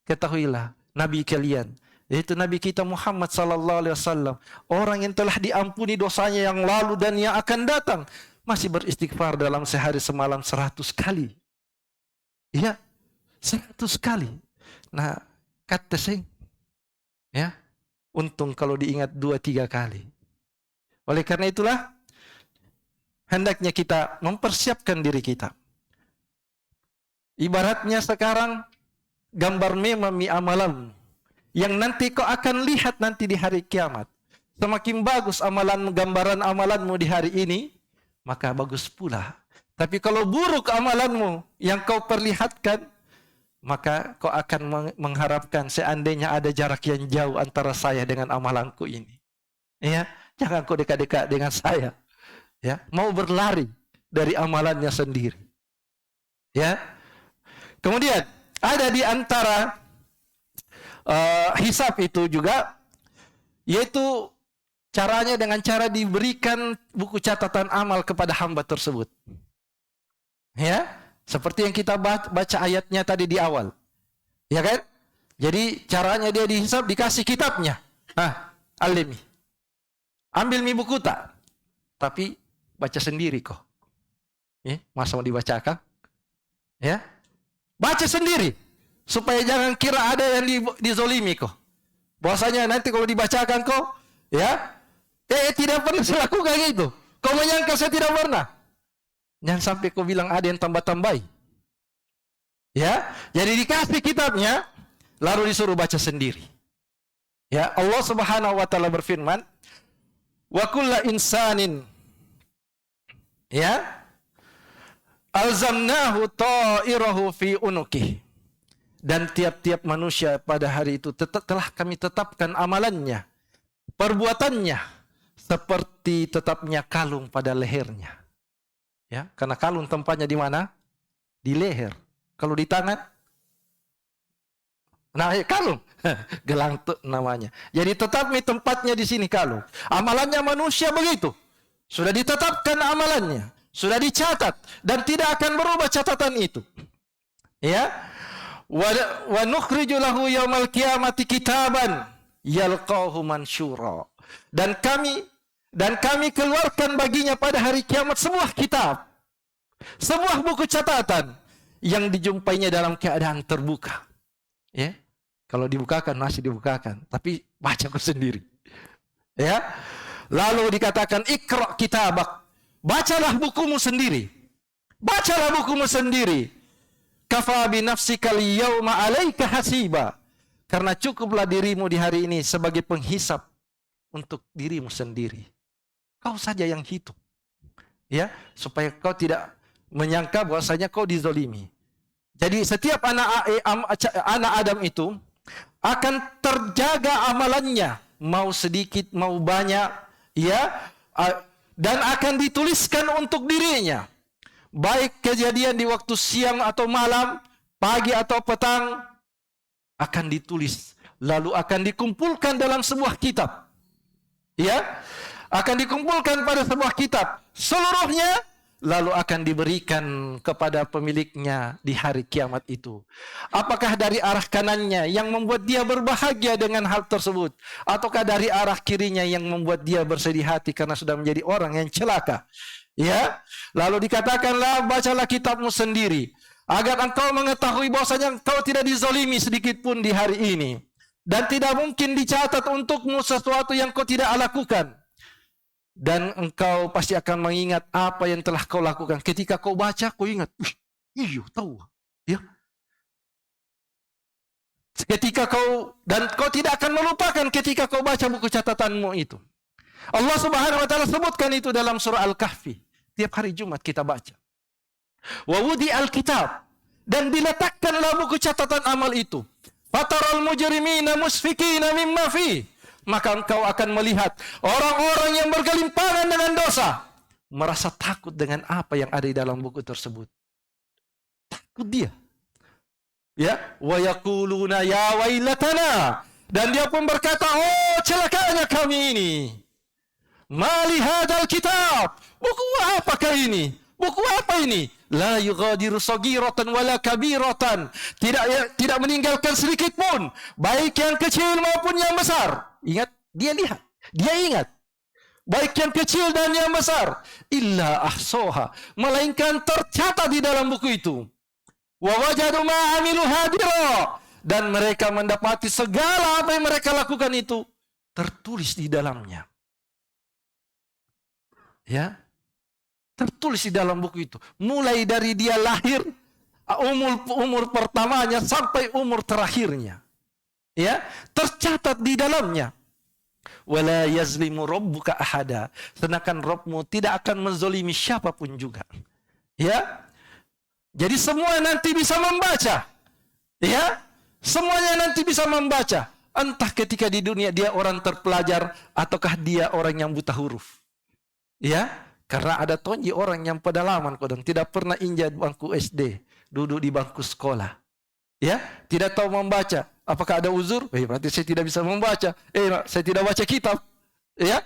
Ketahuilah, Nabi kalian, yaitu Nabi kita Muhammad SAW, orang yang telah diampuni dosanya yang lalu dan yang akan datang, masih beristighfar dalam sehari semalam 100 kali. Ya, 100 kali. Nah, kata sing. Ya. Untung kalau diingat 2-3 kali. Oleh karena itulah, hendaknya kita mempersiapkan diri kita. Ibaratnya sekarang, gambar memami amalan yang nanti kau akan lihat nanti di hari kiamat. Semakin bagus gambaran amalanmu di hari ini, maka bagus pula. Tapi kalau buruk amalanmu yang kau perlihatkan, maka kau akan mengharapkan seandainya ada jarak yang jauh antara saya dengan amalanku ini. Ya, jangan kau dekat-dekat dengan saya. Ya, mau berlari dari amalannya sendiri. Ya. Kemudian ada di antara hisab itu juga, yaitu caranya dengan cara diberikan buku catatan amal kepada hamba tersebut. Ya, seperti yang kita baca ayatnya tadi di awal. Ya kan? Jadi caranya dia dihisab, dikasih kitabnya. Alimi. Ambil mi buku tak? Tapi baca sendiri kok. Masa mau dibacakan? Ya. Baca sendiri. Supaya jangan kira ada yang dizolimi kok. Bahwasanya nanti kalau dibacakan kok, ya, tidak pernah saya lakukan itu. Kau menyangka saya tidak pernah. Jangan sampai kau bilang ada yang tambah-tambahi. Ya, jadi dikasih kitabnya, lalu disuruh baca sendiri. Ya, Allah Subhanahu wa taala berfirman, "Wa kullu insanin alzamnahu ta'irahu fi unuki." Dan tiap-tiap manusia pada hari itu telah kami tetapkan amalannya, perbuatannya, seperti tetapnya kalung pada lehernya. Ya, karena kalung tempatnya di mana? Di leher. Kalau di tangan, kalung, gelang namanya. Jadi tetap tempatnya di sini kalung. Amalannya manusia begitu. Sudah ditetapkan amalannya, sudah dicatat dan tidak akan berubah catatan itu. Ya. Wa nukhriju lahu yaumal qiyamati kitaban yalqahu mansyura. Dan kami keluarkan baginya pada hari kiamat sebuah kitab, sebuah buku catatan yang dijumpainya dalam keadaan terbuka. Ya, kalau dibukakan masih dibukakan, tapi baca sendiri. Ya, lalu dikatakan ikra kitabak, bacalah bukumu sendiri, bacalah bukumu sendiri. Kafa bi nafsikal yauma 'alaika hasiba. Karena cukuplah dirimu di hari ini sebagai penghisap untuk dirimu sendiri. Kau saja yang hitung. Ya, supaya kau tidak menyangka bahwasanya kau dizolimi. Jadi setiap anak Adam itu akan terjaga amalannya, mau sedikit mau banyak, ya, dan akan dituliskan untuk dirinya. Baik kejadian di waktu siang atau malam, pagi atau petang, akan ditulis. Lalu akan dikumpulkan dalam sebuah kitab. Ya, akan dikumpulkan pada sebuah kitab. Seluruhnya, lalu akan diberikan kepada pemiliknya di hari kiamat itu. Apakah dari arah kanannya yang membuat dia berbahagia dengan hal tersebut? Ataukah dari arah kirinya yang membuat dia bersedih hati karena sudah menjadi orang yang celaka? Ya, lalu dikatakanlah, bacalah kitabmu sendiri, agar engkau mengetahui bahwasanya engkau tidak dizolimi sedikit pun di hari ini, dan tidak mungkin dicatat untukmu sesuatu yang kau tidak lakukan, dan engkau pasti akan mengingat apa yang telah kau lakukan. Ketika kau baca, kau ingat, iya tahu, ya. Ketika kau tidak akan melupakan ketika kau baca buku catatanmu itu. Allah Subhanahu wa taala sebutkan itu dalam surah Al-Kahfi. Tiap hari Jumat kita baca. Wa wudi al-kitab, dan diletakkanlah buku catatan amal itu. Fataral mujrimina musfikina mimma fi, maka engkau akan melihat orang-orang yang bergelimpangan dengan dosa, merasa takut dengan apa yang ada di dalam buku tersebut. Takut dia. Ya, wa yaquluna ya wailatana, dan dia pun berkata, oh celakanya kami ini. Mali hadzal kitab, buku apakah ini? Buku apa ini? La yughadiru saghiratan wala kabiratan, tidak meninggalkan sedikit pun, baik yang kecil maupun yang besar. Ingat, dia lihat, dia ingat, baik yang kecil dan yang besar, illa ahsoha, melainkan tercatat di dalam buku itu. Wa wajadu ma amilu hadira, dan mereka mendapati segala apa yang mereka lakukan itu tertulis di dalamnya. Ya, tertulis di dalam buku itu. Mulai dari dia lahir, umur pertamanya sampai umur terakhirnya. Ya, tercatat di dalamnya. Wala yazlimu rabbuka ahada. Sedangkan Rabbmu tidak akan menzolimi siapapun juga. Ya. Jadi semua nanti bisa membaca. Ya. Semuanya nanti bisa membaca. Entah ketika di dunia dia orang terpelajar ataukah dia orang yang buta huruf. Ya. Karena ada tonji orang yang pedalaman kodong tidak pernah injak bangku SD, duduk di bangku sekolah. Ya, tidak tahu membaca. Apakah ada uzur? Berarti saya tidak bisa membaca. Saya tidak baca kitab. Ya,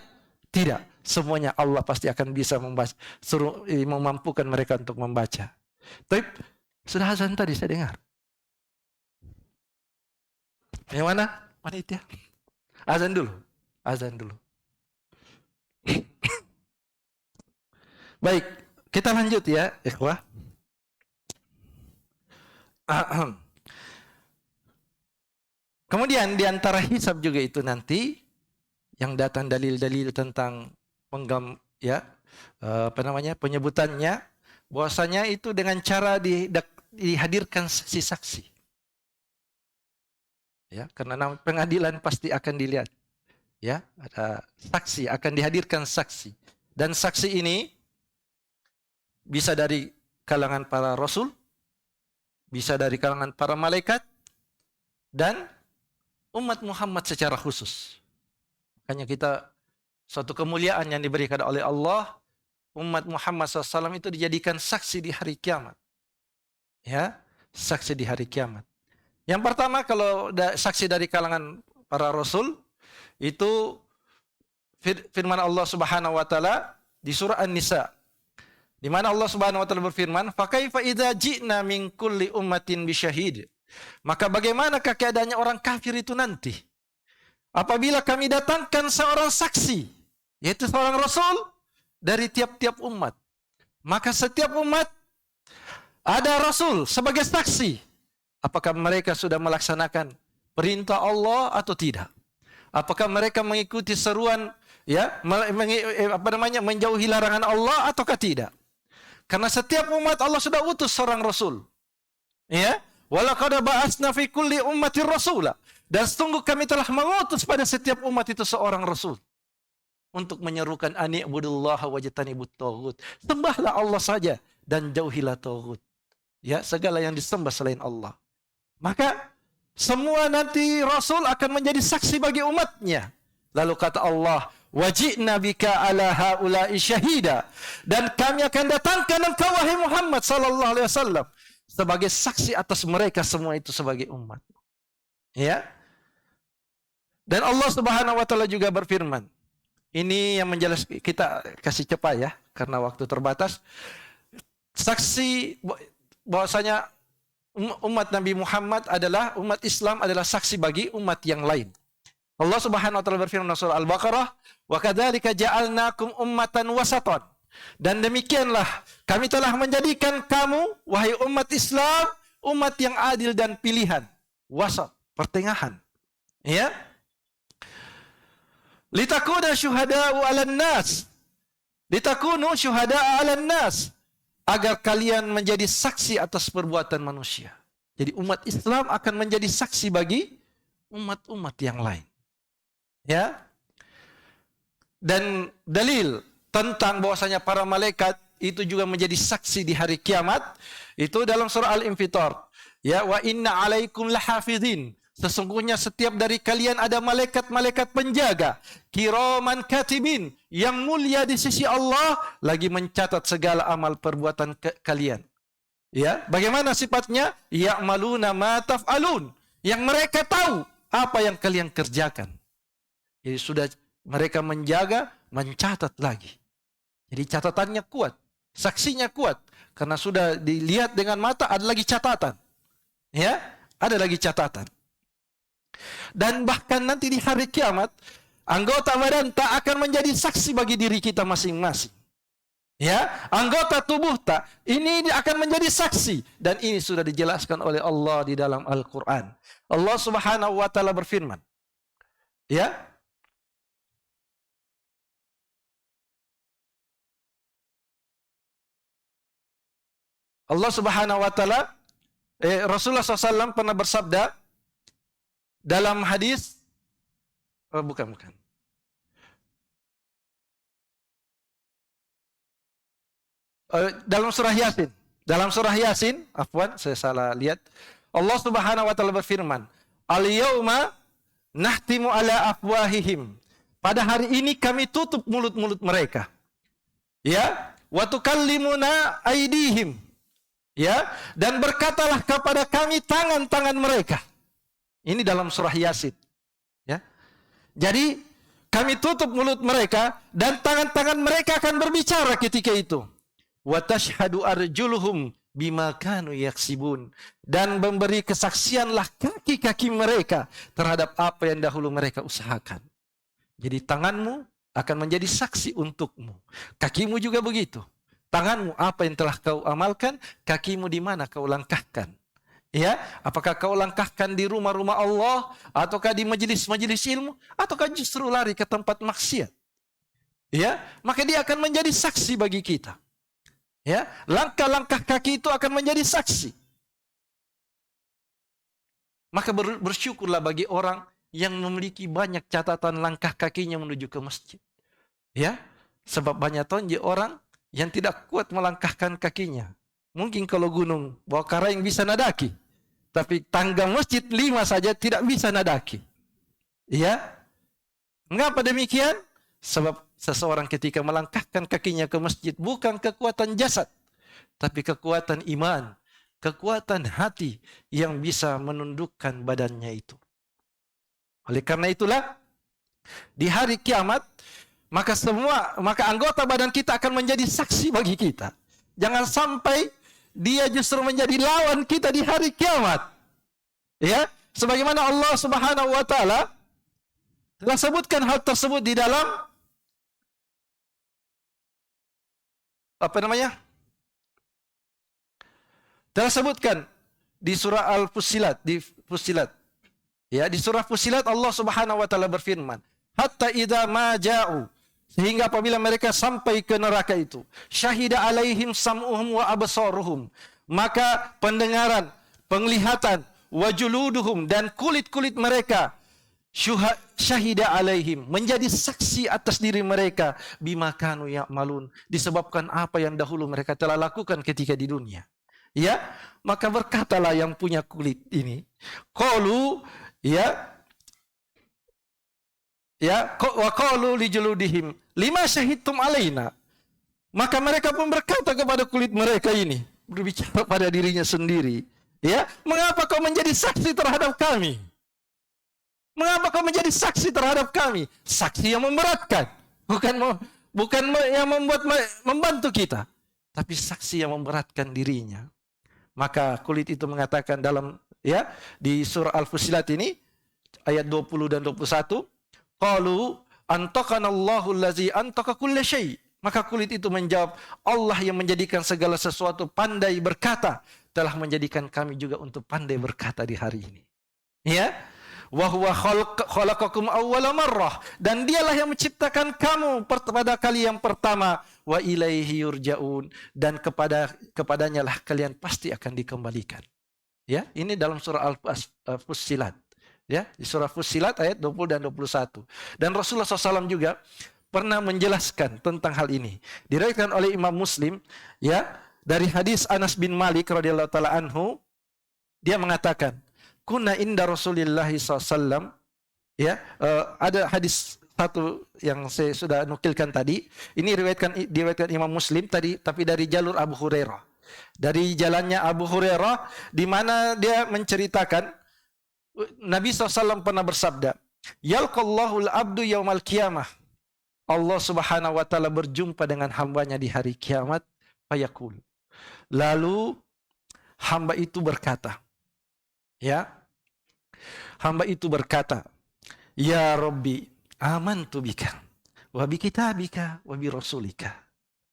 tidak. Semuanya Allah pasti akan bisa membaca. Suruh memampukan mereka untuk membaca. Tapi sudah azan tadi saya dengar. Yang mana? Panitia. Azan dulu. Azan dulu. Baik, kita lanjut ya, ikhwah. Kemudian di antara hisab juga itu nanti yang datang dalil-dalil tentang penyebutannya bahwasanya itu dengan cara dihadirkan saksi-saksi. Ya, karena pengadilan pasti akan dilihat. Ya, ada saksi, akan dihadirkan saksi. Dan saksi ini bisa dari kalangan para rasul, bisa dari kalangan para malaikat, dan umat Muhammad secara khusus. Makanya kita, suatu kemuliaan yang diberikan oleh Allah, umat Muhammad SAW itu dijadikan saksi di hari kiamat. Ya, saksi di hari kiamat. Yang pertama, kalau saksi dari kalangan para rasul, itu firman Allah Subhanahu wa taala di surah An-Nisa, di mana Allah Subhanahu wa taala berfirman, "Fa kaifa idza ji'na min kulli ummatin bisyahid?" Maka bagaimanakah keadaannya orang kafir itu nanti apabila kami datangkan seorang saksi, yaitu seorang rasul dari tiap-tiap umat. Maka setiap umat ada rasul sebagai saksi. Apakah mereka sudah melaksanakan perintah Allah atau tidak? Apakah mereka mengikuti seruan menjauhi larangan Allah ataukah tidak? Karena setiap umat Allah sudah utus seorang rasul. Ya, walaqad ba'atsna fi kulli ummatin rasula. Dan sungguh kami telah mengutus pada setiap umat itu seorang rasul untuk menyerukan ani'budullaha wajtanibut taghut. Sembahlah Allah saja dan jauhilah taghut. Ya, segala yang disembah selain Allah. Maka semua nanti rasul akan menjadi saksi bagi umatnya. Lalu kata Allah, "Waji'na bika ala haula'i syahida." Dan kami akan datangkan engkau wahai Muhammad sallallahu alaihi wasallam sebagai saksi atas mereka semua itu sebagai umat. Ya. Dan Allah Subhanahu wa taala juga berfirman. Ini yang menjelaskan, kita kasih cepat ya karena waktu terbatas. Saksi bahwasanya umat Nabi Muhammad adalah umat Islam adalah saksi bagi umat yang lain. Allah Subhanahu wa taala berfirman dalam surah Al-Baqarah, "Wa kadzalika ja'alnakum ummatan wasatan." Dan demikianlah kami telah menjadikan kamu wahai umat Islam umat yang adil dan pilihan, wasat, pertengahan. Ya. Litakuna syuhada'u 'alan nas. Litakunu syuhada'a 'alan nas. Agar kalian menjadi saksi atas perbuatan manusia. Jadi umat Islam akan menjadi saksi bagi umat-umat yang lain. Ya. Dan dalil tentang bahwasanya para malaikat itu juga menjadi saksi di hari kiamat itu dalam surah Al-Infitar. Ya, wa inna 'alaikum lahafizin. Sesungguhnya setiap dari kalian ada malaikat-malaikat penjaga, kiraman katibin, yang mulia di sisi Allah, lagi mencatat segala amal perbuatan kalian. Ya, bagaimana sifatnya? Ya'maluna ma taf'alun. Yang mereka tahu apa yang kalian kerjakan. Jadi sudah mereka menjaga, mencatat lagi. Jadi catatannya kuat, saksinya kuat, karena sudah dilihat dengan mata, ada lagi catatan. Ya, ada lagi catatan. Dan bahkan nanti di hari kiamat, anggota badan tak akan menjadi saksi bagi diri kita masing-masing. Ya, anggota tubuh tak ini akan menjadi saksi dan ini sudah dijelaskan oleh Allah di dalam Al-Qur'an. Allah Subhanahu wa taala berfirman, ya. Allah Subhanahu wa taala Rasulullah SAW pernah bersabda dalam hadis bukan. Dalam surah Yasin. Dalam surah Yasin, afwan, saya salah lihat. Allah Subhanahu wa taala berfirman, "Al-yauma nahtimu ala afwahihim." Pada hari ini kami tutup mulut-mulut mereka. Ya, wa tukallimuna aydihim. Ya, dan berkatalah kepada kami tangan-tangan mereka. Ini dalam surah Yasin. Ya. Jadi kami tutup mulut mereka dan tangan-tangan mereka akan berbicara ketika itu. Wa tashhadu arjuluhum bima kanu yaksibun, dan memberi kesaksianlah kaki-kaki mereka terhadap apa yang dahulu mereka usahakan. Jadi tanganmu akan menjadi saksi untukmu. Kakimu juga begitu. Tanganmu apa yang telah kau amalkan, kakimu di mana kau langkahkan. Ya, apakah kau langkahkan di rumah-rumah Allah, ataukah di majelis-majelis ilmu, ataukah justru lari ke tempat maksiat? Ya, maka dia akan menjadi saksi bagi kita. Ya, langkah-langkah kaki itu akan menjadi saksi. Maka bersyukurlah bagi orang yang memiliki banyak catatan langkah kakinya menuju ke masjid. Ya, sebab banyak orang yang tidak kuat melangkahkan kakinya. Mungkin kalau gunung bawa karang bisa nadaki, tapi tangga masjid 5 saja tidak bisa nadaki. Ya, mengapa demikian? Sebab seseorang ketika melangkahkan kakinya ke masjid bukan kekuatan jasad, tapi kekuatan iman, kekuatan hati yang bisa menundukkan badannya itu. Oleh karena itulah di hari kiamat maka anggota badan kita akan menjadi saksi bagi kita. Jangan sampai dia justru menjadi lawan kita di hari kiamat. Ya, sebagaimana Allah Subhanahu wa taala telah sebutkan hal tersebut di dalam telah sebutkan di surah Al-Fussilat, di Fussilat. Ya, di surah Fussilat Allah Subhanahu wa taala berfirman, "Hatta idza ma ja'u", sehingga apabila mereka sampai ke neraka itu, "syahida alaihim sam'uhum wa absaruhum", maka pendengaran, penglihatan, wa juluduhum, dan kulit-kulit mereka, syahida alaihim, menjadi saksi atas diri mereka, bima kanu ya'malun, disebabkan apa yang dahulu mereka telah lakukan ketika di dunia. Ya, maka berkatalah yang punya kulit ini, qalu, wa qalu li juludihim lima syahidtum alaina, maka mereka pun berkata kepada kulit mereka ini, berbicara pada dirinya sendiri, ya, mengapa kau menjadi saksi terhadap kami? Mengapa kau menjadi saksi terhadap kami? Saksi yang memberatkan, bukan yang membantu kita, tapi saksi yang memberatkan dirinya. Maka kulit itu mengatakan di surah Al-Fussilat ini ayat 20 dan 21, qalu antaqanallahu allazi antaqa kulla syai'. Maka kulit itu menjawab, Allah yang menjadikan segala sesuatu pandai berkata, telah menjadikan kami juga untuk pandai berkata di hari ini. Ya, wa huwa khalaqakum awwala marrah, dan dialah yang menciptakan kamu pada kali yang pertama, wa ilaihi yurja'un, dan kepadanya lah kalian pasti akan dikembalikan. Ya, ini dalam surah Al-Fussilat. Ya, di surah Fussilat ayat 20 dan 21. Dan Rasulullah SAW juga pernah menjelaskan tentang hal ini. Diriwayatkan oleh Imam Muslim, ya, dari hadis Anas bin Malik radhiyallahu taala anhu, dia mengatakan, kunna inda Rasulillah SAW, ya, ada hadis satu yang saya sudah nukilkan tadi. Ini diriwayatkan Imam Muslim tadi, tapi dari jalur Abu Hurairah. Dari jalannya Abu Hurairah, di mana dia menceritakan Nabi SAW pernah bersabda, yalqallahul abdu yaumal qiyamah. Allah Subhanahu wa taala berjumpa dengan hambanya di hari kiamat, fayaqul. Lalu hamba itu berkata, ya, hamba itu berkata, ya Rabbi, amantu bika wa bi kitabika wa bi rasulika.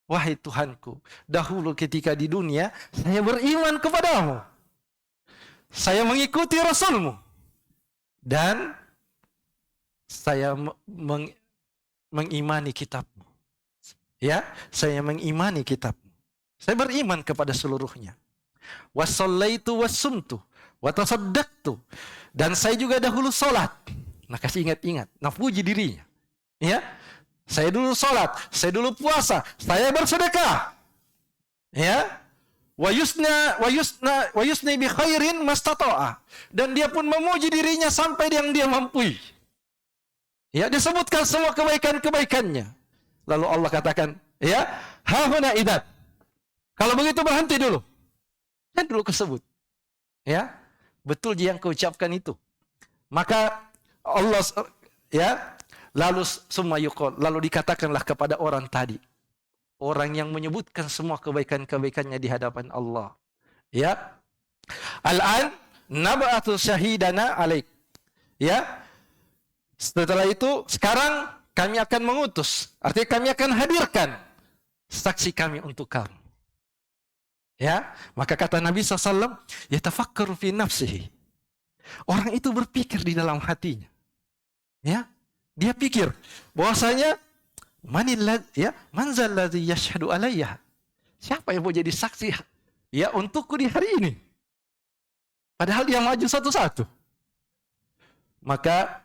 wahai Tuhanku, dahulu ketika di dunia saya beriman kepadamu, saya mengikuti Rasulmu, dan saya mengimani kitabmu. Ya, saya mengimani kitabmu. Saya beriman kepada seluruhnya. Wasallaitu wassumtu watasaddaqtu, dan saya juga dahulu salat. Nah, kasih ingat-ingat, nah puji dirinya. Ya, saya dulu salat, saya dulu puasa, saya bersedekah. Ya, wa yusna bi khairin mastata'a, dan dia pun memuji dirinya sampai yang dia mampu. Ya, disebutkan semua kebaikan-kebaikannya. Lalu Allah katakan, ya, hahuna idat. Kalau begitu berhenti dulu. Kan dulu kesebut. Ya, betul yang kau ucapkan itu. Maka Allah, ya, lalu summa yuqal, lalu dikatakanlah kepada orang tadi, orang yang menyebutkan semua kebaikan-kebaikannya di hadapan Allah. Ya, al-an nab'atu syahidana alaik. Ya, setelah itu sekarang kami akan mengutus, artinya kami akan hadirkan saksi kami untuk kamu. Ya, maka kata Nabi SAW, yatafakkaru fi nafsihi. Orang itu berpikir di dalam hatinya. Ya, dia pikir bahwasanya manzal ladzi yashhadu alayya. Siapa yang mau jadi saksi ya untukku di hari ini? Padahal dia maju satu-satu. Maka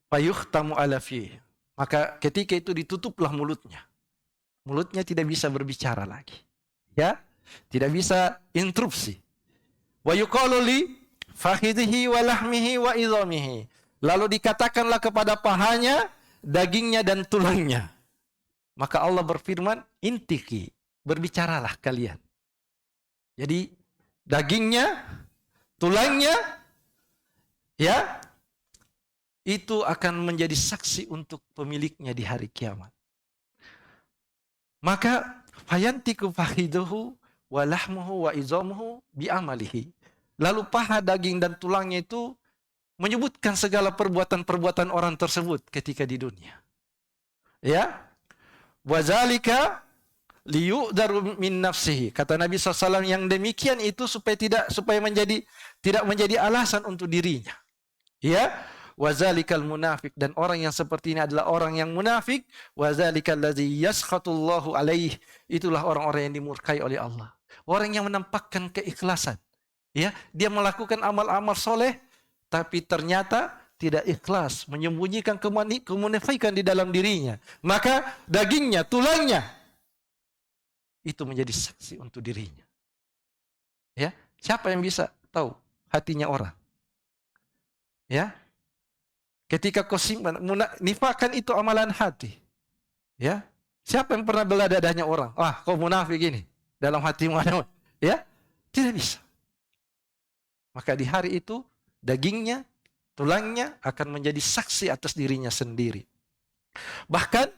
fayuhtamu ala fi. Maka ketika itu ditutuplah mulutnya. Mulutnya tidak bisa berbicara lagi. Ya, tidak bisa interupsi. Wa yuqalu li fakhidhihi wa lahmihi wa idhamihi. Lalu dikatakanlah kepada pahanya, dagingnya dan tulangnya. Maka Allah berfirman, intiki, berbicaralah kalian. Jadi dagingnya, tulangnya, ya, itu akan menjadi saksi untuk pemiliknya di hari kiamat. Maka fayantiku fahiduhu wa lahmuhu wa izamuhu bi amalihi. Lalu paha, daging dan tulangnya itu menyebutkan segala perbuatan-perbuatan orang tersebut ketika di dunia. Ya. Wa zalika liyu'daru min nafsihi. Kata Nabi SAW, yang demikian itu supaya tidak menjadi alasan untuk dirinya. Ya. Wa zalikal munafik, dan orang yang seperti ini adalah orang yang munafik. Wa zalikal ladzi yaskhatullahu alaih. Itulah orang-orang yang dimurkai oleh Allah. Orang yang menampakkan keikhlasan. Ya, dia melakukan amal-amal soleh, tapi ternyata tidak ikhlas, menyembunyikan kemunafikan di dalam dirinya. Maka dagingnya, tulangnya, itu menjadi saksi untuk dirinya. Ya, siapa yang bisa tahu hatinya orang? Ya, ketika kau simpan, nifakan itu amalan hati. Ya, siapa yang pernah belah dadanya orang? Ah, kau munafik ini dalam hatimu ada. Ya, tidak bisa. Maka di hari itu dagingnya, tulangnya akan menjadi saksi atas dirinya sendiri. Bahkan,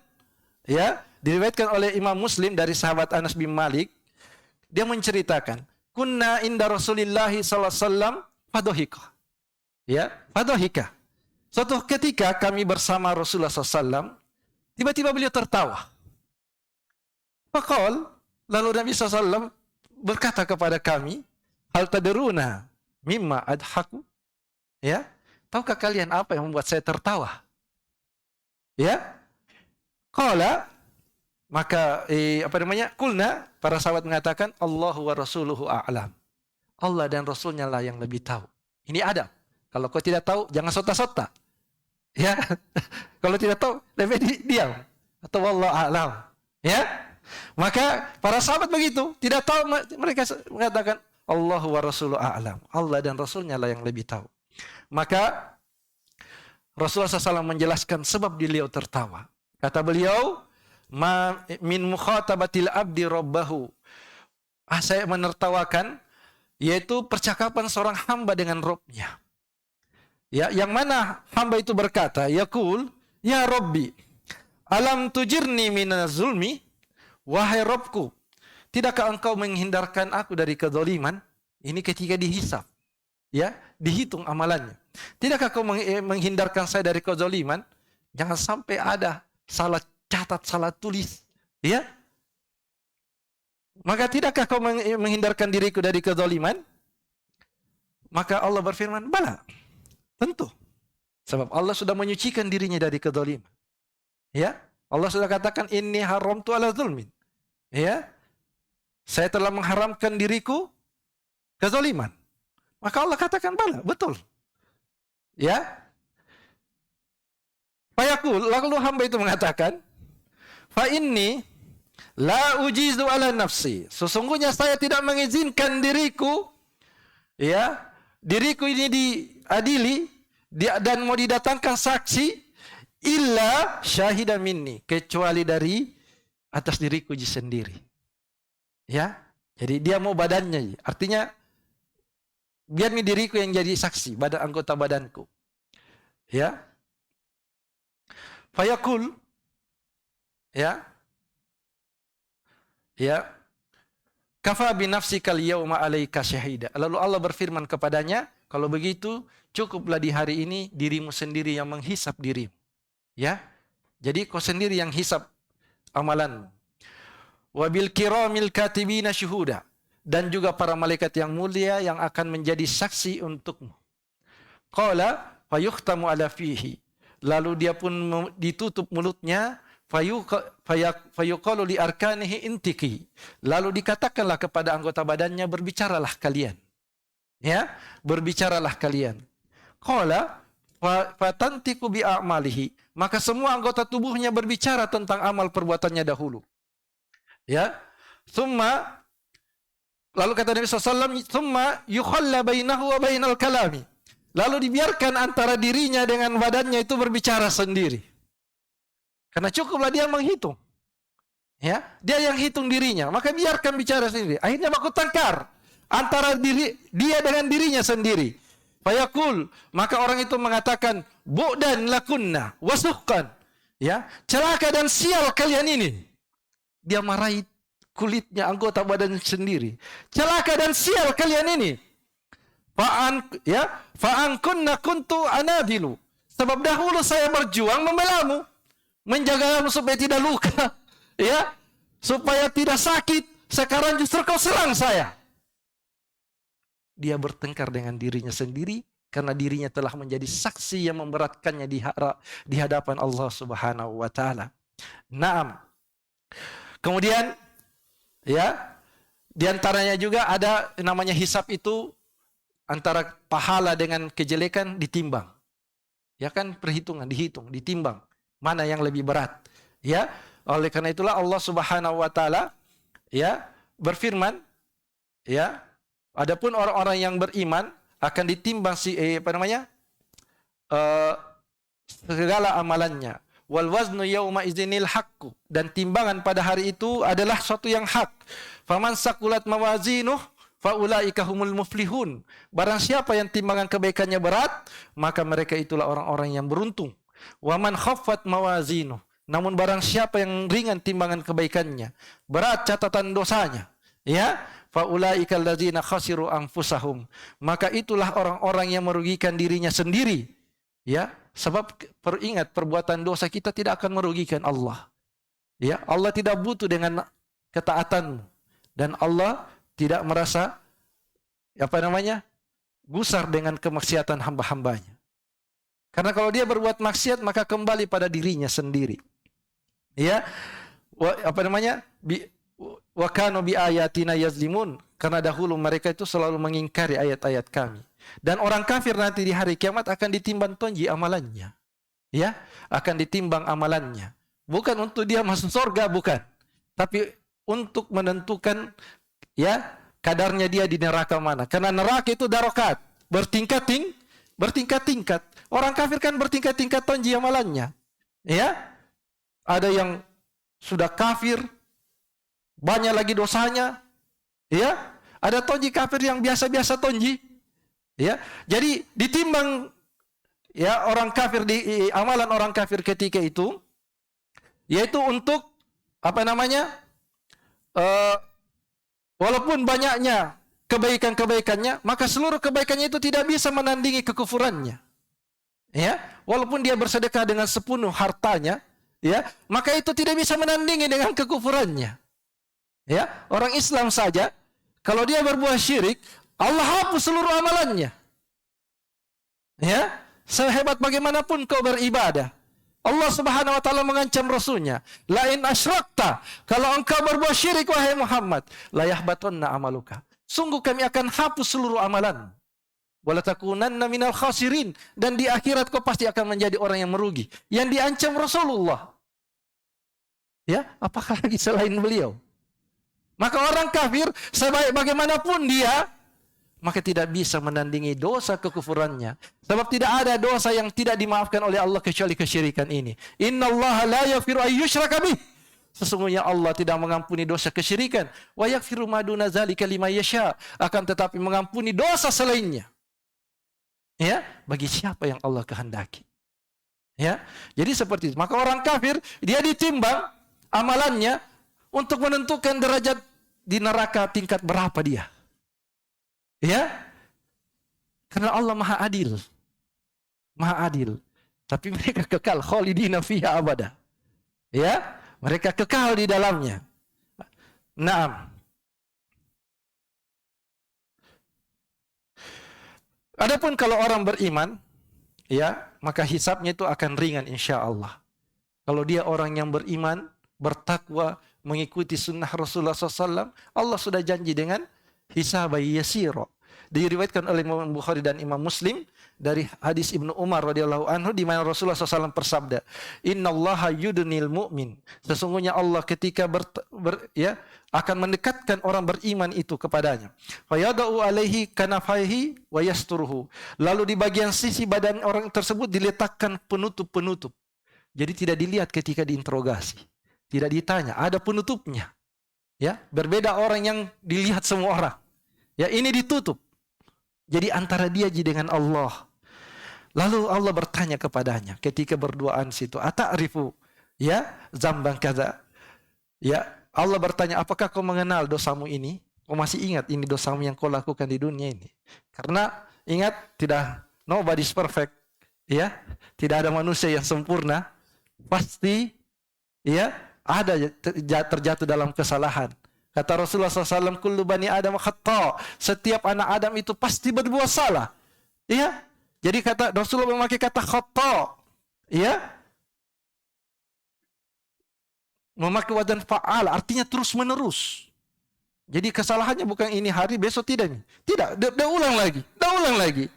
ya, diriwayatkan oleh Imam Muslim dari sahabat Anas bin Malik, dia menceritakan, kunna inda Rasulillahi sallallahu alaihi wasallam fadohika. Ya, fadohika. Suatu ketika kami bersama Rasulullah SAW, tiba-tiba beliau tertawa. Faqal, lalu Nabi SAW berkata kepada kami, hal tadruna mimma adhaku? Ya, tahukah kalian apa yang membuat saya tertawa? Ya, qala, maka kulna, para sahabat mengatakan, Allahu wa rasuluhu a'lam. Allah dan Rasulnya lah yang lebih tahu. Ini adab. Kalau kau tidak tahu, jangan sota-sota. Ya, kalau tidak tahu, lebih diam. Atau wallahu a'lam. Ya, maka para sahabat begitu, tidak tahu, mereka mengatakan Allahu wa rasuluhu a'lam. Allah dan Rasulnya lah yang lebih tahu. Maka Rasulullah SAW menjelaskan sebab beliau tertawa. Kata beliau, ma min mukhatabatil abdi rabbahu. Saya menertawakan, yaitu percakapan seorang hamba dengan Rabb-nya. Ya, yang mana hamba itu berkata, yaqul, ya Rabbi, alam tujirni minaz zulmi, wahai Rabbku, tidakkah engkau menghindarkan aku dari kezaliman? Ini ketika dihisab, ya, dihitung amalannya. Tidakkah kau menghindarkan saya dari kezaliman? Jangan sampai ada salah catat, salah tulis, Ya, maka tidakkah kau menghindarkan diriku dari kezaliman? Maka Allah berfirman, bala, tentu. Sebab Allah sudah menyucikan dirinya dari kezaliman. Ya, Allah sudah katakan, inni haramtu ala zulmin. Ya, saya telah mengharamkan diriku kezaliman. Maka Allah katakan, bala, betul. Ya, fayaqul, lalu hamba itu mengatakan, fa inni la ujizu ala nafsi. Sesungguhnya saya tidak mengizinkan diriku, ya, diriku ini diadili dan mau didatangkan saksi illa syahidan minni, kecuali dari atas diriku sendiri. Ya, jadi dia mau badannya, artinya biar nih diriku yang jadi saksi, badan anggota badanku. Ya, fayaqul, ya, ya, kafa bi nafsikal yauma 'alaika syahida. Lalu Allah berfirman kepadanya, kalau begitu cukuplah di hari ini dirimu sendiri yang menghisap dirimu. Ya. Jadi kau sendiri yang hisap amalanmu. Wa bil kiramil katibina syuhuda, dan juga para malaikat yang mulia yang akan menjadi saksi untukmu. Qala fayukhtamu ala fihi. Lalu dia pun ditutup mulutnya, fayuqalu li arkanihi intiki. Lalu dikatakanlah kepada anggota badannya, berbicaralah kalian. Ya, berbicaralah kalian. Qala fatantiku bi a'malihi. Maka semua anggota tubuhnya berbicara tentang amal perbuatannya dahulu. Ya. Thumma, lalu kata Nabi SAW, thumma yukhalla bainahu wa bainal kalami. Lalu dibiarkan antara dirinya dengan badannya itu berbicara sendiri. Karena cukuplah dia menghitung. Ya, dia yang hitung dirinya, maka biarkan bicara sendiri. Akhirnya baku tangkar antara dia dengan dirinya sendiri. Fayaqul, maka orang itu mengatakan, bu'dan lakunna wasuhkan. Ya, celaka dan sial kalian ini. Dia marahi kulitnya anggota badan sendiri. Celaka dan sial kalian ini. Fa'an kunna kuntu anadilu. Sebab dahulu saya berjuang membelamu, menjagamu supaya tidak luka, ya, supaya tidak sakit. Sekarang justru kau serang saya. Dia bertengkar dengan dirinya sendiri karena dirinya telah menjadi saksi yang memberatkannya di hadapan Allah Subhanahu wa taala. Naam. Kemudian, ya, di antaranya juga ada namanya hisab itu, antara pahala dengan kejelekan ditimbang. Ya kan, perhitungan, dihitung, ditimbang. Mana yang lebih berat. Ya, oleh karena itulah Allah Subhanahu wa taala, ya, berfirman, ya, adapun orang-orang yang beriman akan ditimbang segala amalannya. Wal waznu yauma idzinil haqqu, dan timbangan pada hari itu adalah suatu yang hak. Faman saqulat mawazinuh faulaika humul muflihun. Barang siapa yang timbangan kebaikannya berat, maka mereka itulah orang-orang yang beruntung. Wa man khaffat mawazinuh, namun barang siapa yang ringan timbangan kebaikannya, berat catatan dosanya, ya, faulaika allazina khasiru anfusahum, maka itulah orang-orang yang merugikan dirinya sendiri. Ya, sebab peringat, perbuatan dosa kita tidak akan merugikan Allah. Ya, Allah tidak butuh dengan ketaatanmu, dan Allah tidak merasa gusar dengan kemaksiatan hamba-hambanya. Karena kalau dia berbuat maksiat maka kembali pada dirinya sendiri. Ya, wa kanu bi ayatina yazlimun, karena dahulu mereka itu selalu mengingkari ayat-ayat kami. Dan orang kafir nanti di hari kiamat akan ditimbang tonji amalannya. Ya, akan ditimbang amalannya. Bukan untuk dia masuk surga, bukan. Tapi untuk menentukan, ya, kadarnya dia di neraka mana. Karena neraka itu darokat, bertingkat-tingkat. Orang kafir kan bertingkat-tingkat tonji amalannya. Ya, ada yang sudah kafir, banyak lagi dosanya. Ya, ada tonji kafir yang biasa-biasa tonji. Ya, jadi ditimbang, ya, orang kafir di amalan orang kafir ketika itu, yaitu untuk walaupun banyaknya kebaikan-kebaikannya, maka seluruh kebaikannya itu tidak bisa menandingi kekufurannya. Ya, walaupun dia bersedekah dengan sepenuh hartanya, Ya, maka itu tidak bisa menandingi dengan kekufurannya. Ya, orang Islam saja kalau dia berbuat syirik, Allah hapus seluruh amalannya. Ya, sehebat bagaimanapun kau beribadah, Allah Subhanahu wa taala mengancam rasulnya, la in asyrakta, kalau engkau berbuat syirik wahai Muhammad, la yahbatunna amaluka. Sungguh kami akan hapus seluruh amalan. Wala takunanna minal khasirin, dan di akhirat kau pasti akan menjadi orang yang merugi. Yang diancam Rasulullah. Ya, apakah lagi selain beliau? Maka orang kafir sebaik bagaimanapun dia, maka tidak bisa menandingi dosa kekufurannya. Sebab tidak ada dosa yang tidak dimaafkan oleh Allah kecuali kesyirikan ini. Innallaha la yaghfiru ay yushraka bih. Sesungguhnya Allah tidak mengampuni dosa kesyirikan. Wa yaghfiru ma duna dzalika liman yasha. Akan tetapi mengampuni dosa selainnya. Ya, bagi siapa yang Allah kehendaki. Ya. Jadi seperti itu. Maka orang kafir dia ditimbang amalannya untuk menentukan derajat di neraka tingkat berapa dia. Ya, karena Allah Maha Adil, Maha Adil. Tapi mereka kekal khalidina fiha abada. Ya, mereka kekal di dalamnya. Naam. Adapun kalau orang beriman, ya, maka hisabnya itu akan ringan insya Allah. Kalau dia orang yang beriman, bertakwa, mengikuti sunnah Rasulullah SAW, Allah sudah janji dengan hisabai yasiro. Diriwayatkan oleh Imam Bukhari dan Imam Muslim dari hadis Ibnu Umar radhiyallahu anhu di mana Rasulullah SAW bersabda, Innallaha yudnil mu'min. Sesungguhnya Allah ketika akan mendekatkan orang beriman itu kepadanya. Fayada'u alaihi kanafaihi wa yasturuhu. Lalu di bagian sisi badan orang tersebut diletakkan penutup-penutup. Jadi tidak dilihat ketika diinterogasi. Tidak ditanya, ada penutupnya. Ya, berbeda orang yang dilihat semua orang. Ya, ini ditutup. Jadi antara dia dengan Allah. Lalu Allah bertanya kepadanya ketika berduaan situ, "Ata'rifu ya zambang kaza?" Ya, Allah bertanya, "Apakah kau mengenal dosamu ini? Kau masih ingat ini dosamu yang kau lakukan di dunia ini?" Karena ingat, nobody's perfect. Ya, tidak ada manusia yang sempurna. Pasti ya ada terjatuh dalam kesalahan. Kata Rasulullah SAW, kullu bani Adam khata. Setiap anak Adam itu pasti berbuat salah. Iya. Jadi kata Rasulullah memakai kata khata. Iya. Memakai wajan fa'al, artinya terus menerus. Jadi kesalahannya bukan ini hari, besok tidak. Tidak, dia ulang lagi. Dia ulang lagi.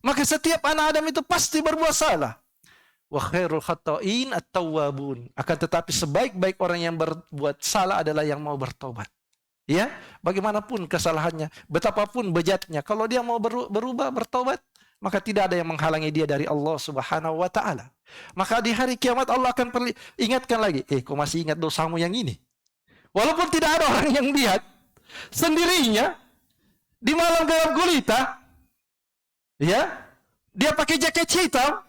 Maka setiap anak Adam itu pasti berbuat salah. Wa khairul khata'in at-tawwabun. Akan tetapi sebaik-baik orang yang berbuat salah adalah yang mau bertobat. Ya, bagaimanapun kesalahannya, betapapun bejatnya, kalau dia mau berubah, bertobat, maka tidak ada yang menghalangi dia dari Allah Subhanahu wa taala. Maka di hari kiamat Allah akan ingatkan lagi, kau masih ingat dosamu yang ini? Walaupun tidak ada orang yang lihat, sendirinya di malam gelap gulita, ya, dia pakai jaket hitam,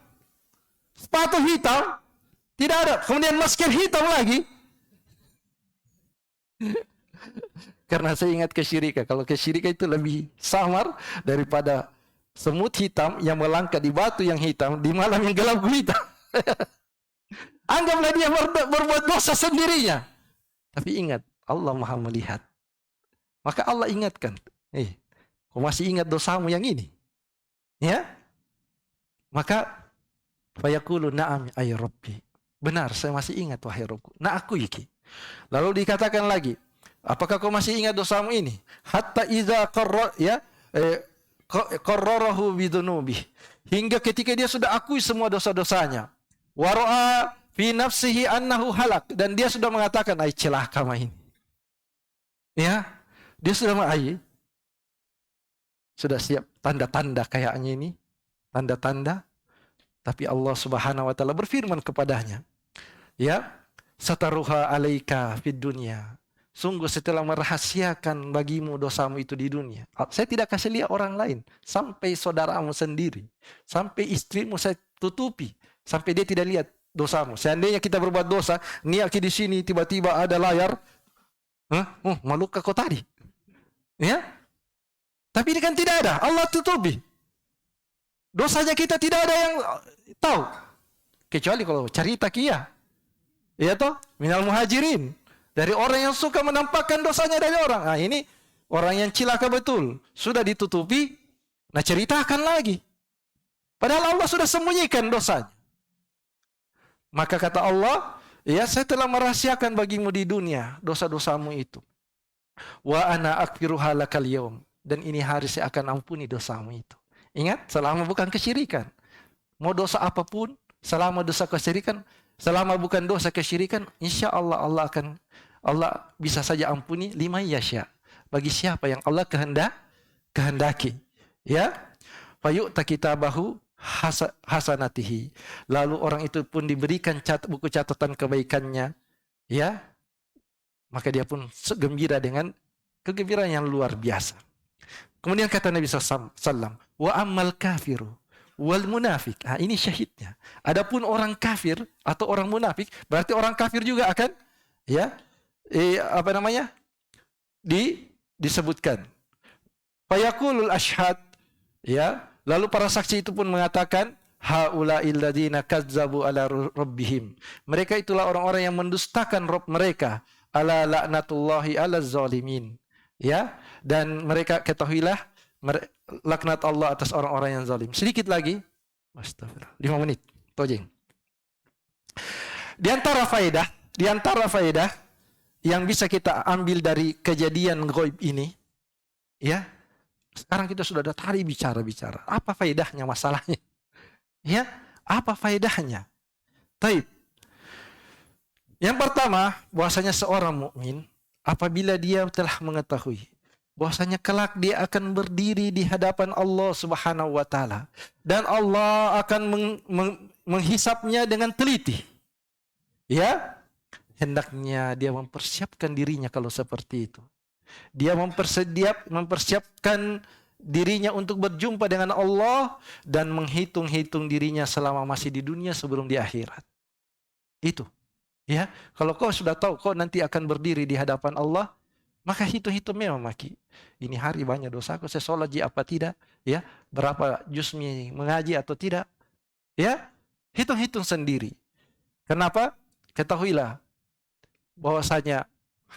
sepatu hitam, tidak ada, kemudian masker hitam lagi. Karena saya ingat kesyirikan. Kalau kesyirikan itu lebih samar daripada semut hitam yang melangkah di batu yang hitam di malam yang gelap gulita. Anggaplah dia berbuat dosa sendirinya. Tapi ingat, Allah Maha melihat. Maka Allah ingatkan, kau masih ingat dosamu yang ini? Ya? Maka fayaqulu na'am ay rabbi. Benar, saya masih ingat wahai Rabbku. Nah aku iki. Lalu dikatakan lagi, apakah kau masih ingat dosamu ini? Hatta idza qarrarahu bidunubi. Hingga ketika dia sudah akui semua dosa-dosanya. Wa ra'a fi nafsihi annahu halak, dan dia sudah mengatakan, ai celaka mah ini. Ya, dia sudah sudah siap tanda-tanda kayaknya ini, tanda-tanda. Tapi Allah Subhanahu wa taala berfirman kepadanya, ya, sataruha alaika fid dunya. Sungguh setelah merahasiakan bagimu dosamu itu di dunia, saya tidak kasih lihat orang lain, sampai saudaramu sendiri, sampai istrimu saya tutupi, sampai dia tidak lihat dosamu. Seandainya kita berbuat dosa, nih di sini tiba-tiba ada layar, malukah kau tadi? Ya, tapi ini kan tidak ada, Allah tutupi. Dosanya kita tidak ada yang tahu, kecuali kalau cerita kia. Ya toh, minal muhajirin. Dari orang yang suka menampakkan dosanya dari orang. Nah, ini orang yang cilaka betul. Sudah ditutupi, nah ceritakan lagi. Padahal Allah sudah sembunyikan dosanya. Maka kata Allah, ya saya telah merahasiakan bagimu di dunia dosa-dosamu itu. Wa ana akfiruha lakal yaum. Dan ini hari saya akan ampuni dosamu itu. Ingat, selama bukan kesyirikan. Mau dosa apapun, selama dosa kesyirikan, selama bukan dosa kesyirikan, insya Allah Allah bisa saja ampuni lima yasya. Bagi siapa yang Allah kehendaki. Ya. Fayu'ta kitabahu hasanatihi. Lalu orang itu pun diberikan buku catatan kebaikannya. Ya. Maka dia pun gembira dengan kegembiraan yang luar biasa. Kemudian kata Nabi SAW, wa ammal kafiru wal munafik. Nah, ini syahidnya. Adapun orang kafir atau orang munafik, berarti orang kafir juga akan, ya, disebutkan. Fayaqulul ashhad, ya, lalu para saksi itu pun mengatakan, haula'il ladzina kazzabu ala rabbihim. Mereka itulah orang-orang yang mendustakan Rabb mereka. Ala la'natullahi ala zalimin. Ya, dan mereka ketahuilah laknat Allah atas orang-orang yang zalim. Sedikit lagi. Astagfirullah. 5 menit. Tojeng. Di antara faedah yang bisa kita ambil dari kejadian ghaib ini, ya. Sekarang kita sudah tadi bicara. Apa faedahnya masalahnya? Ya, apa faedahnya? Taib. Yang pertama, bahwasanya seorang mukmin apabila dia telah mengetahui bahwasanya kelak dia akan berdiri di hadapan Allah Subhanahu wa taala dan Allah akan menghisapnya dengan teliti. Ya, hendaknya dia mempersiapkan dirinya kalau seperti itu. Dia mempersiapkan dirinya untuk berjumpa dengan Allah dan menghitung-hitung dirinya selama masih di dunia sebelum di akhirat. Itu. Ya, kalau kau sudah tahu kau nanti akan berdiri di hadapan Allah, maka hitung-hitung memang maki. Ini hari banyak dosaku, saya sholat apa tidak? Ya, berapa juz mengaji atau tidak? Ya, hitung-hitung sendiri. Kenapa? Ketahuilah bahwasanya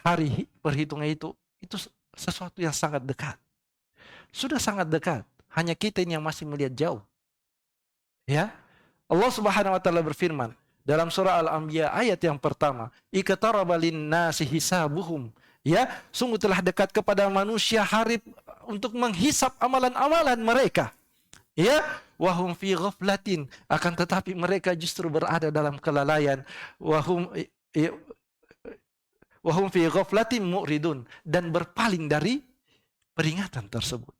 hari perhitungan itu sesuatu yang sangat dekat. Sudah sangat dekat. Hanya kita ini yang masih melihat jauh. Ya, Allah Subhanahu wa taala berfirman dalam surah Al-Anbiya ayat yang pertama, iqtaraba lin-nasi hisabuhum. Ya, sungguh telah dekat kepada manusia hari untuk menghisap amalan-amalan mereka. Ya, wahum fi ghaflatin, akan tetapi mereka justru berada dalam kelalaian. Wahum fi ghaflatin mu'ridun, dan berpaling dari peringatan tersebut.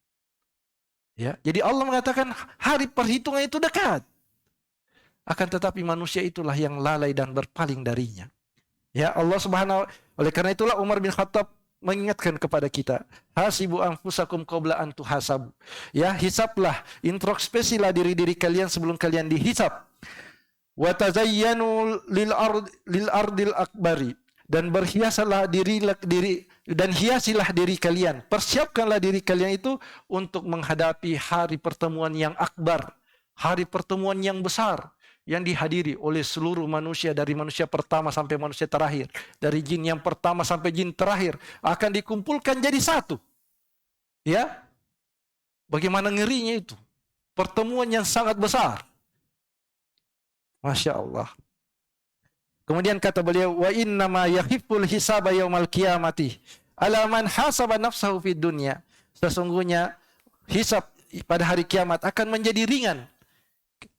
Ya, jadi Allah mengatakan hari perhitungan itu dekat. Akan tetapi manusia itulah yang lalai dan berpaling darinya. Ya, Allah Subhanahu, oleh karena itulah Umar bin Khattab mengingatkan kepada kita, hasibu anfusakum qabla an tuhasabu. Ya, hisablah, introspeksilah diri-diri kalian sebelum kalian dihisab. Wa tazayyanu lil ardil akbari, dan berhiasalah diri dan hiasilah diri kalian. Persiapkanlah diri kalian itu untuk menghadapi hari pertemuan yang akbar, hari pertemuan yang besar, yang dihadiri oleh seluruh manusia, dari manusia pertama sampai manusia terakhir, dari jin yang pertama sampai jin terakhir, akan dikumpulkan jadi satu. Ya, bagaimana ngerinya itu, pertemuan yang sangat besar. Masya Allah. Kemudian kata beliau, wa innama yakhiful hisaba yaumal qiyamati ala man hasaba nafsahu fid dunya. Sesungguhnya hisab pada hari kiamat akan menjadi ringan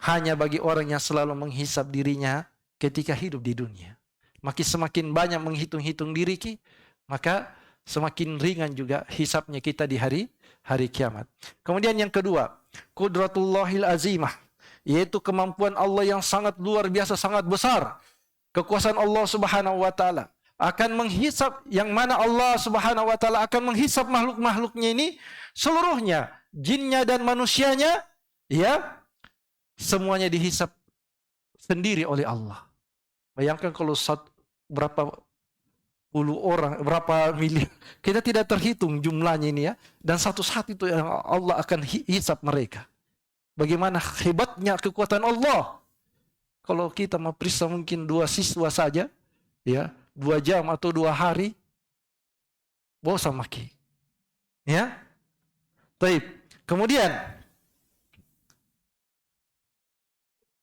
hanya bagi orang yang selalu menghisap dirinya ketika hidup di dunia. Semakin banyak menghitung-hitung diri maka semakin ringan juga hisapnya kita di hari kiamat. Kemudian yang kedua, qudratullahil azimah, yaitu kemampuan Allah yang sangat luar biasa, sangat besar. Kekuasaan Allah Subhanahu wa taala akan menghisap, yang mana Allah Subhanahu wa taala akan menghisap makhluk-makhluknya ini seluruhnya, jinnya dan manusianya, ya, semuanya dihisap sendiri oleh Allah. Bayangkan kalau berapa puluh orang, berapa miliar, kita tidak terhitung jumlahnya ini ya, dan satu saat itu yang Allah akan hisap mereka. Bagaimana hebatnya kekuatan Allah. Kalau kita mau periksa mungkin 2 siswa saja, ya, 2 jam atau 2 hari, bosan maki. Ya. Baik. Kemudian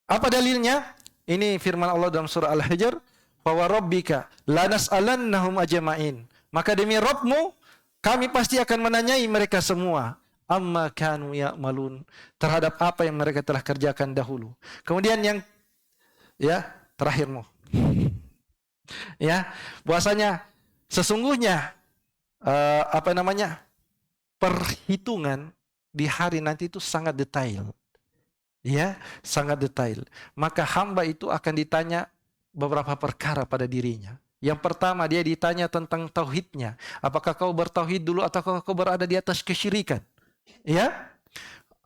apa dalilnya? Ini firman Allah dalam surah Al-Hijr, "Fa wa rabbika lanas'alannahum ajma'in." Maka demi Rabbmu, kami pasti akan menanyai mereka semua, amma kanu ya'malun, terhadap apa yang mereka telah kerjakan dahulu. Kemudian yang terakhirmu. Ya, bahwasanya sesungguhnya perhitungan di hari nanti itu sangat detail. Ya, sangat detail. Maka hamba itu akan ditanya beberapa perkara pada dirinya. Yang pertama, dia ditanya tentang tauhidnya. Apakah kau bertauhid dulu atau kau berada di atas kesyirikan? Ya?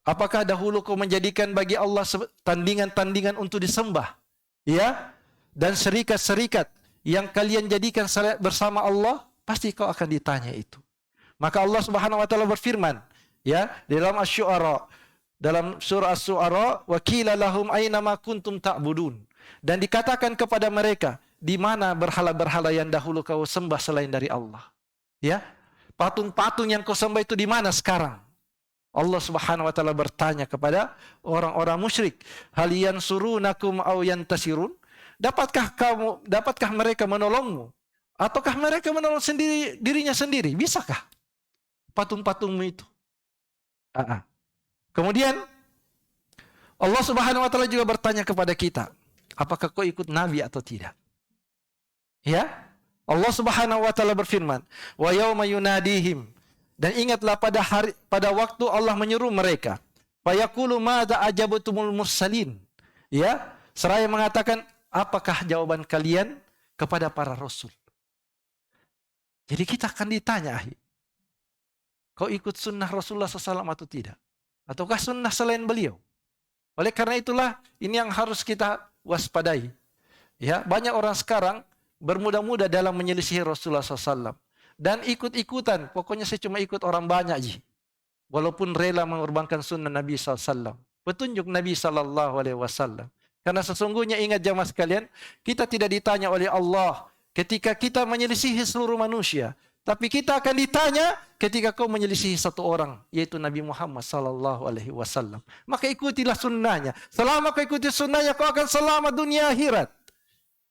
Apakah dahulu kau menjadikan bagi Allah tandingan-tandingan untuk disembah? Ya? Dan serikat-serikat yang kalian jadikan bersama Allah, pasti kau akan ditanya itu. Maka Allah Subhanahu wa taala berfirman, ya, dalam Asy-Syu'ara, dalam surah Asy-Syu'ara, wa qila lahum aina ma kuntum ta'budun. Dan dikatakan kepada mereka, di mana berhala-berhala yang dahulu kau sembah selain dari Allah? Ya? Patung-patung yang kau sembah itu di mana sekarang? Allah Subhanahu wa taala bertanya kepada orang-orang musyrik, hal yansurunakum aw yantasirun? Dapatkah mereka menolongmu? Ataukah mereka menolong dirinya sendiri? Bisakah patung-patungmu itu? Kemudian Allah Subhanahu wa taala juga bertanya kepada kita, apakah kau ikut nabi atau tidak? Ya? Allah Subhanahu wa taala berfirman, wa yauma yunadihim, dan ingatlah pada waktu Allah menyeru mereka, fayaqulu madza ajabtumul mursalin. Ya, seraya mengatakan, apakah jawaban kalian kepada para rasul? Jadi kita akan ditanya, kau ikut sunnah Rasulullah SAW atau tidak? Ataukah sunnah selain beliau? Oleh karena itulah ini yang harus kita waspadai. Ya, banyak orang sekarang bermudah-mudah dalam menyelisihi Rasulullah SAW dan ikut-ikutan. Pokoknya saya cuma ikut orang banyak, walaupun rela mengorbankan sunnah Nabi SAW, petunjuk Nabi SAW. Karena sesungguhnya ingat jamaah sekalian, kita tidak ditanya oleh Allah ketika kita menyelisihi seluruh manusia. Tapi kita akan ditanya ketika kau menyelisihi satu orang, yaitu Nabi Muhammad SAW. Maka ikutilah sunnahnya. Selama kau ikuti sunnahnya, kau akan selamat dunia akhirat.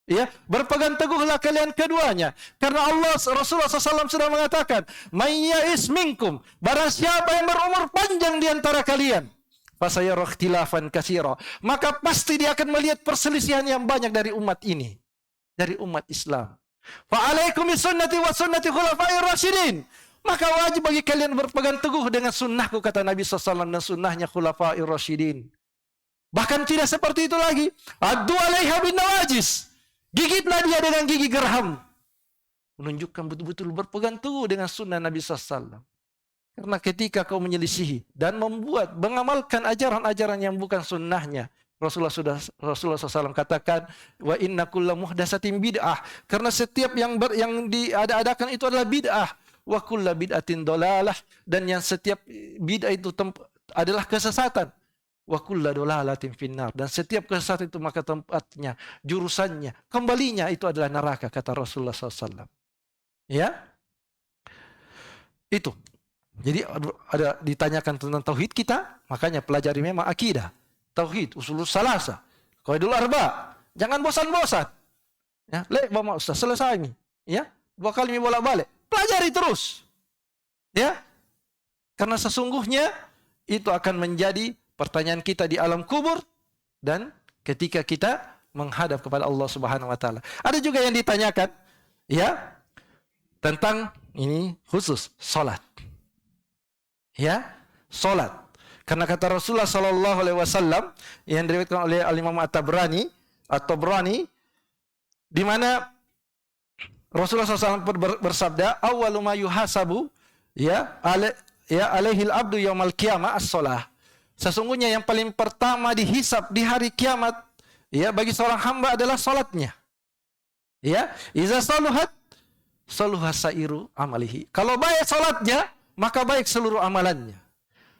Ya, berpegang teguhlah kalian keduanya. Karena Rasulullah SAW sudah mengatakan, "May ya'is minkum," barang siapa yang berumur panjang di antara kalian, fasayara ikhtilafan katsira, maka pasti dia akan melihat perselisihan yang banyak dari umat ini, dari umat Islam. Fa'alaikum bisunnati wa sunnati khulafa'ir rasyidin. Maka wajib bagi kalian berpegang teguh dengan sunnahku, kata Nabi SAW, dan sunnahnya khulafa'ir rasyidin. Bahkan tidak seperti itu lagi. Addu 'alaiha bin nawajis. Gigitlah dia dengan gigi geraham. Menunjukkan betul-betul berpegang teguh dengan sunnah Nabi SAW. Karena ketika kau menyelisihi dan mengamalkan ajaran-ajaran yang bukan sunnahnya, Rasulullah SAW katakan, wa inna kulla muhdatsatin bid'ah, karena setiap yang diada-adakan itu adalah bid'ah, wa kulla bid'atin dolalah, dan yang setiap bid'ah itu adalah kesesatan, wa kulla dolalatin finnar, dan setiap kesesatan itu maka tempatnya, jurusannya, kembalinya itu adalah neraka, kata Rasulullah SAW. Ya, itu. Jadi ada ditanyakan tentang tauhid kita, makanya pelajari memang akidah. Tauhid, usulus salasa, qaidul arba. Jangan bosan-bosan. Ya, Bapak Ustaz, selesai nih. Ya, 2 kali bolak-balik. Pelajari terus. Ya. Karena sesungguhnya itu akan menjadi pertanyaan kita di alam kubur dan ketika kita menghadap kepada Allah Subhanahu wa taala. Ada juga yang ditanyakan, ya, tentang ini khusus salat. Ya, salat. Karena kata Rasulullah sallallahu alaihi wasallam yang diriwayatkan oleh Al-Imam At-Tabrani di mana Rasulullah SAW bersabda, awwalu ma yuhasabu alaihil abdu yaumal qiyamah as-shalah. Sesungguhnya yang paling pertama dihisab di hari kiamat, ya, bagi seorang hamba adalah salatnya. Ya, iza saluhat saluha sairu amalihi. Kalau baik salatnya, maka baik seluruh amalannya.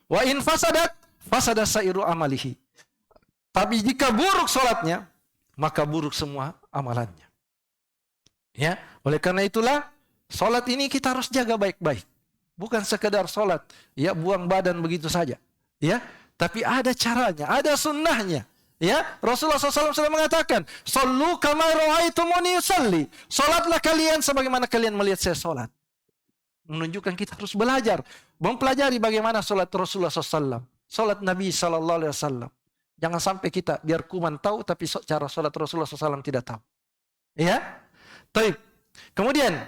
Wa in fasadat fasada sairu amalihi. Tapi jika buruk salatnya, maka buruk semua amalannya. Ya, oleh karena itulah salat ini kita harus jaga baik-baik. Bukan sekedar salat, ya buang badan begitu saja. Ya, tapi ada caranya, ada sunnahnya. Ya, Rasulullah SAW sudah mengatakan, "Shallu kama ra'aitumuni usalli." Salatlah kalian sebagaimana kalian melihat saya salat. Menunjukkan kita harus belajar, mempelajari bagaimana salat Rasulullah SAW, salat Nabi SAW. Jangan sampai kita biar kuman tahu tapi cara salat Rasulullah SAW tidak tahu. Ya, baik. Kemudian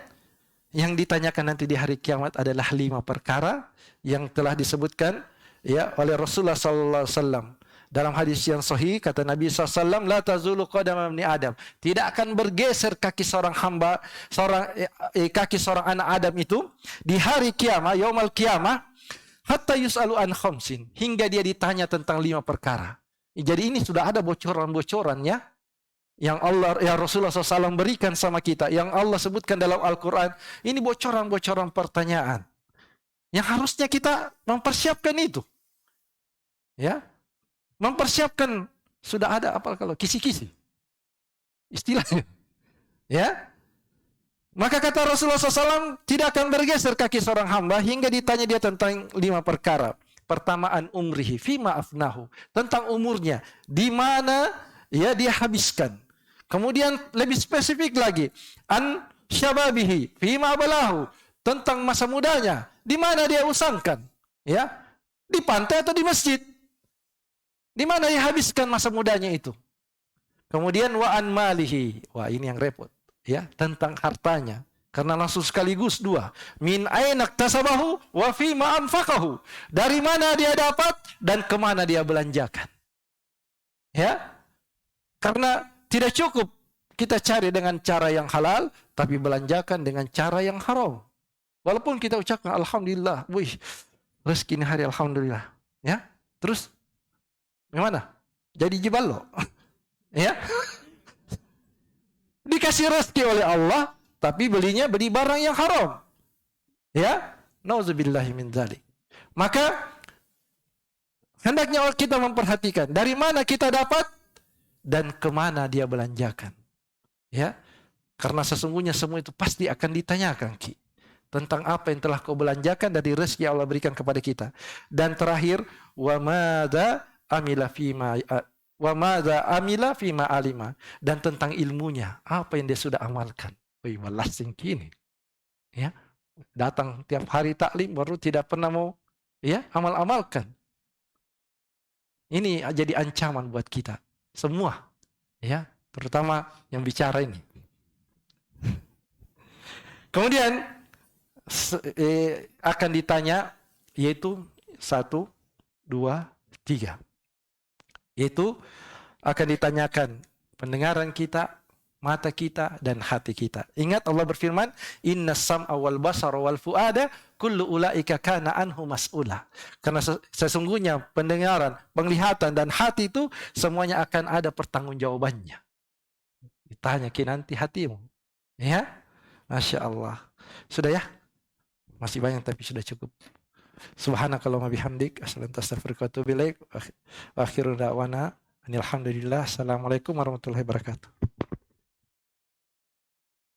yang ditanyakan nanti di hari kiamat adalah 5 perkara yang telah disebutkan ya oleh Rasulullah SAW. Dalam hadis yang sahih kata Nabi SAW, la tazulu qadama ibni Adam. Tidak akan bergeser kaki seorang hamba, kaki seorang anak Adam itu di hari kiamat, yaumal kiamah, hatta yus'alu an khamsin, hingga dia ditanya tentang 5 perkara. Jadi ini sudah ada bocoran-bocorannya yang Allah, yang Rasulullah SAW berikan sama kita, yang Allah sebutkan dalam Al-Quran. Ini bocoran-bocoran pertanyaan yang harusnya kita mempersiapkan itu. Ya, mempersiapkan, sudah ada apa kalau kisi-kisi istilahnya. Ya, maka kata Rasulullah SAW, tidak akan bergeser kaki seorang hamba hingga ditanya dia tentang 5 perkara. Pertama, an umrihi fima afnahu, tentang umurnya, di mana ya dia habiskan. Kemudian lebih spesifik lagi, an syababihi fima balahu, tentang masa mudanya, di mana dia usangkan, ya, di pantai atau di masjid, di mana dia habiskan masa mudanya itu. Kemudian wa an malihi, wah ini yang repot, ya, tentang hartanya. Karena langsung sekaligus 2. Min aina iktasabahu wa fima anfaqahu. Dari mana dia dapat dan kemana dia belanjakan. Ya. Karena tidak cukup kita cari dengan cara yang halal, tapi belanjakan dengan cara yang haram. Walaupun kita ucapkan alhamdulillah, wih, rezeki ini hari alhamdulillah. Ya. Terus gimana? Jadi jibalo. Ya. Dikasih rezeki oleh Allah, tapi beli barang yang haram. Ya, nauzubillahi min dzalik. Maka hendaknya kita memperhatikan dari mana kita dapat dan kemana dia belanjakan. Ya, karena sesungguhnya semua itu pasti akan ditanyakan tentang apa yang telah kau belanjakan dari rezeki Allah berikan kepada kita. Dan terakhir, wa madza amila fima alima, dan tentang ilmunya, apa yang dia sudah amalkan. Wih, malas kini. Ya, datang tiap hari taklim baru tidak pernah mau ya amal-amalkan. Ini jadi ancaman buat kita semua. Ya, terutama yang bicara ini. Kemudian akan ditanya yaitu 1, 2, 3. Yaitu akan ditanyakan pendengaran kita, mata kita, dan hati kita. Ingat Allah berfirman, inna sam'a wal basara wal fu'ada kullu ulaika kana anhu mas'ula. Karena sesungguhnya pendengaran, penglihatan, dan hati itu semuanya akan ada pertanggungjawabannya. Ditanya nanti hatimu. Ya, Masya Allah. Sudah ya? Masih banyak tapi sudah cukup. Subhanakallahumma bihamdik, asyhadu an la ilaha illa anta, astaghfiruka wa atubu ilaik. Wa akhiru da'wana alhamdulillah. Assalamualaikum warahmatullahi wabarakatuh.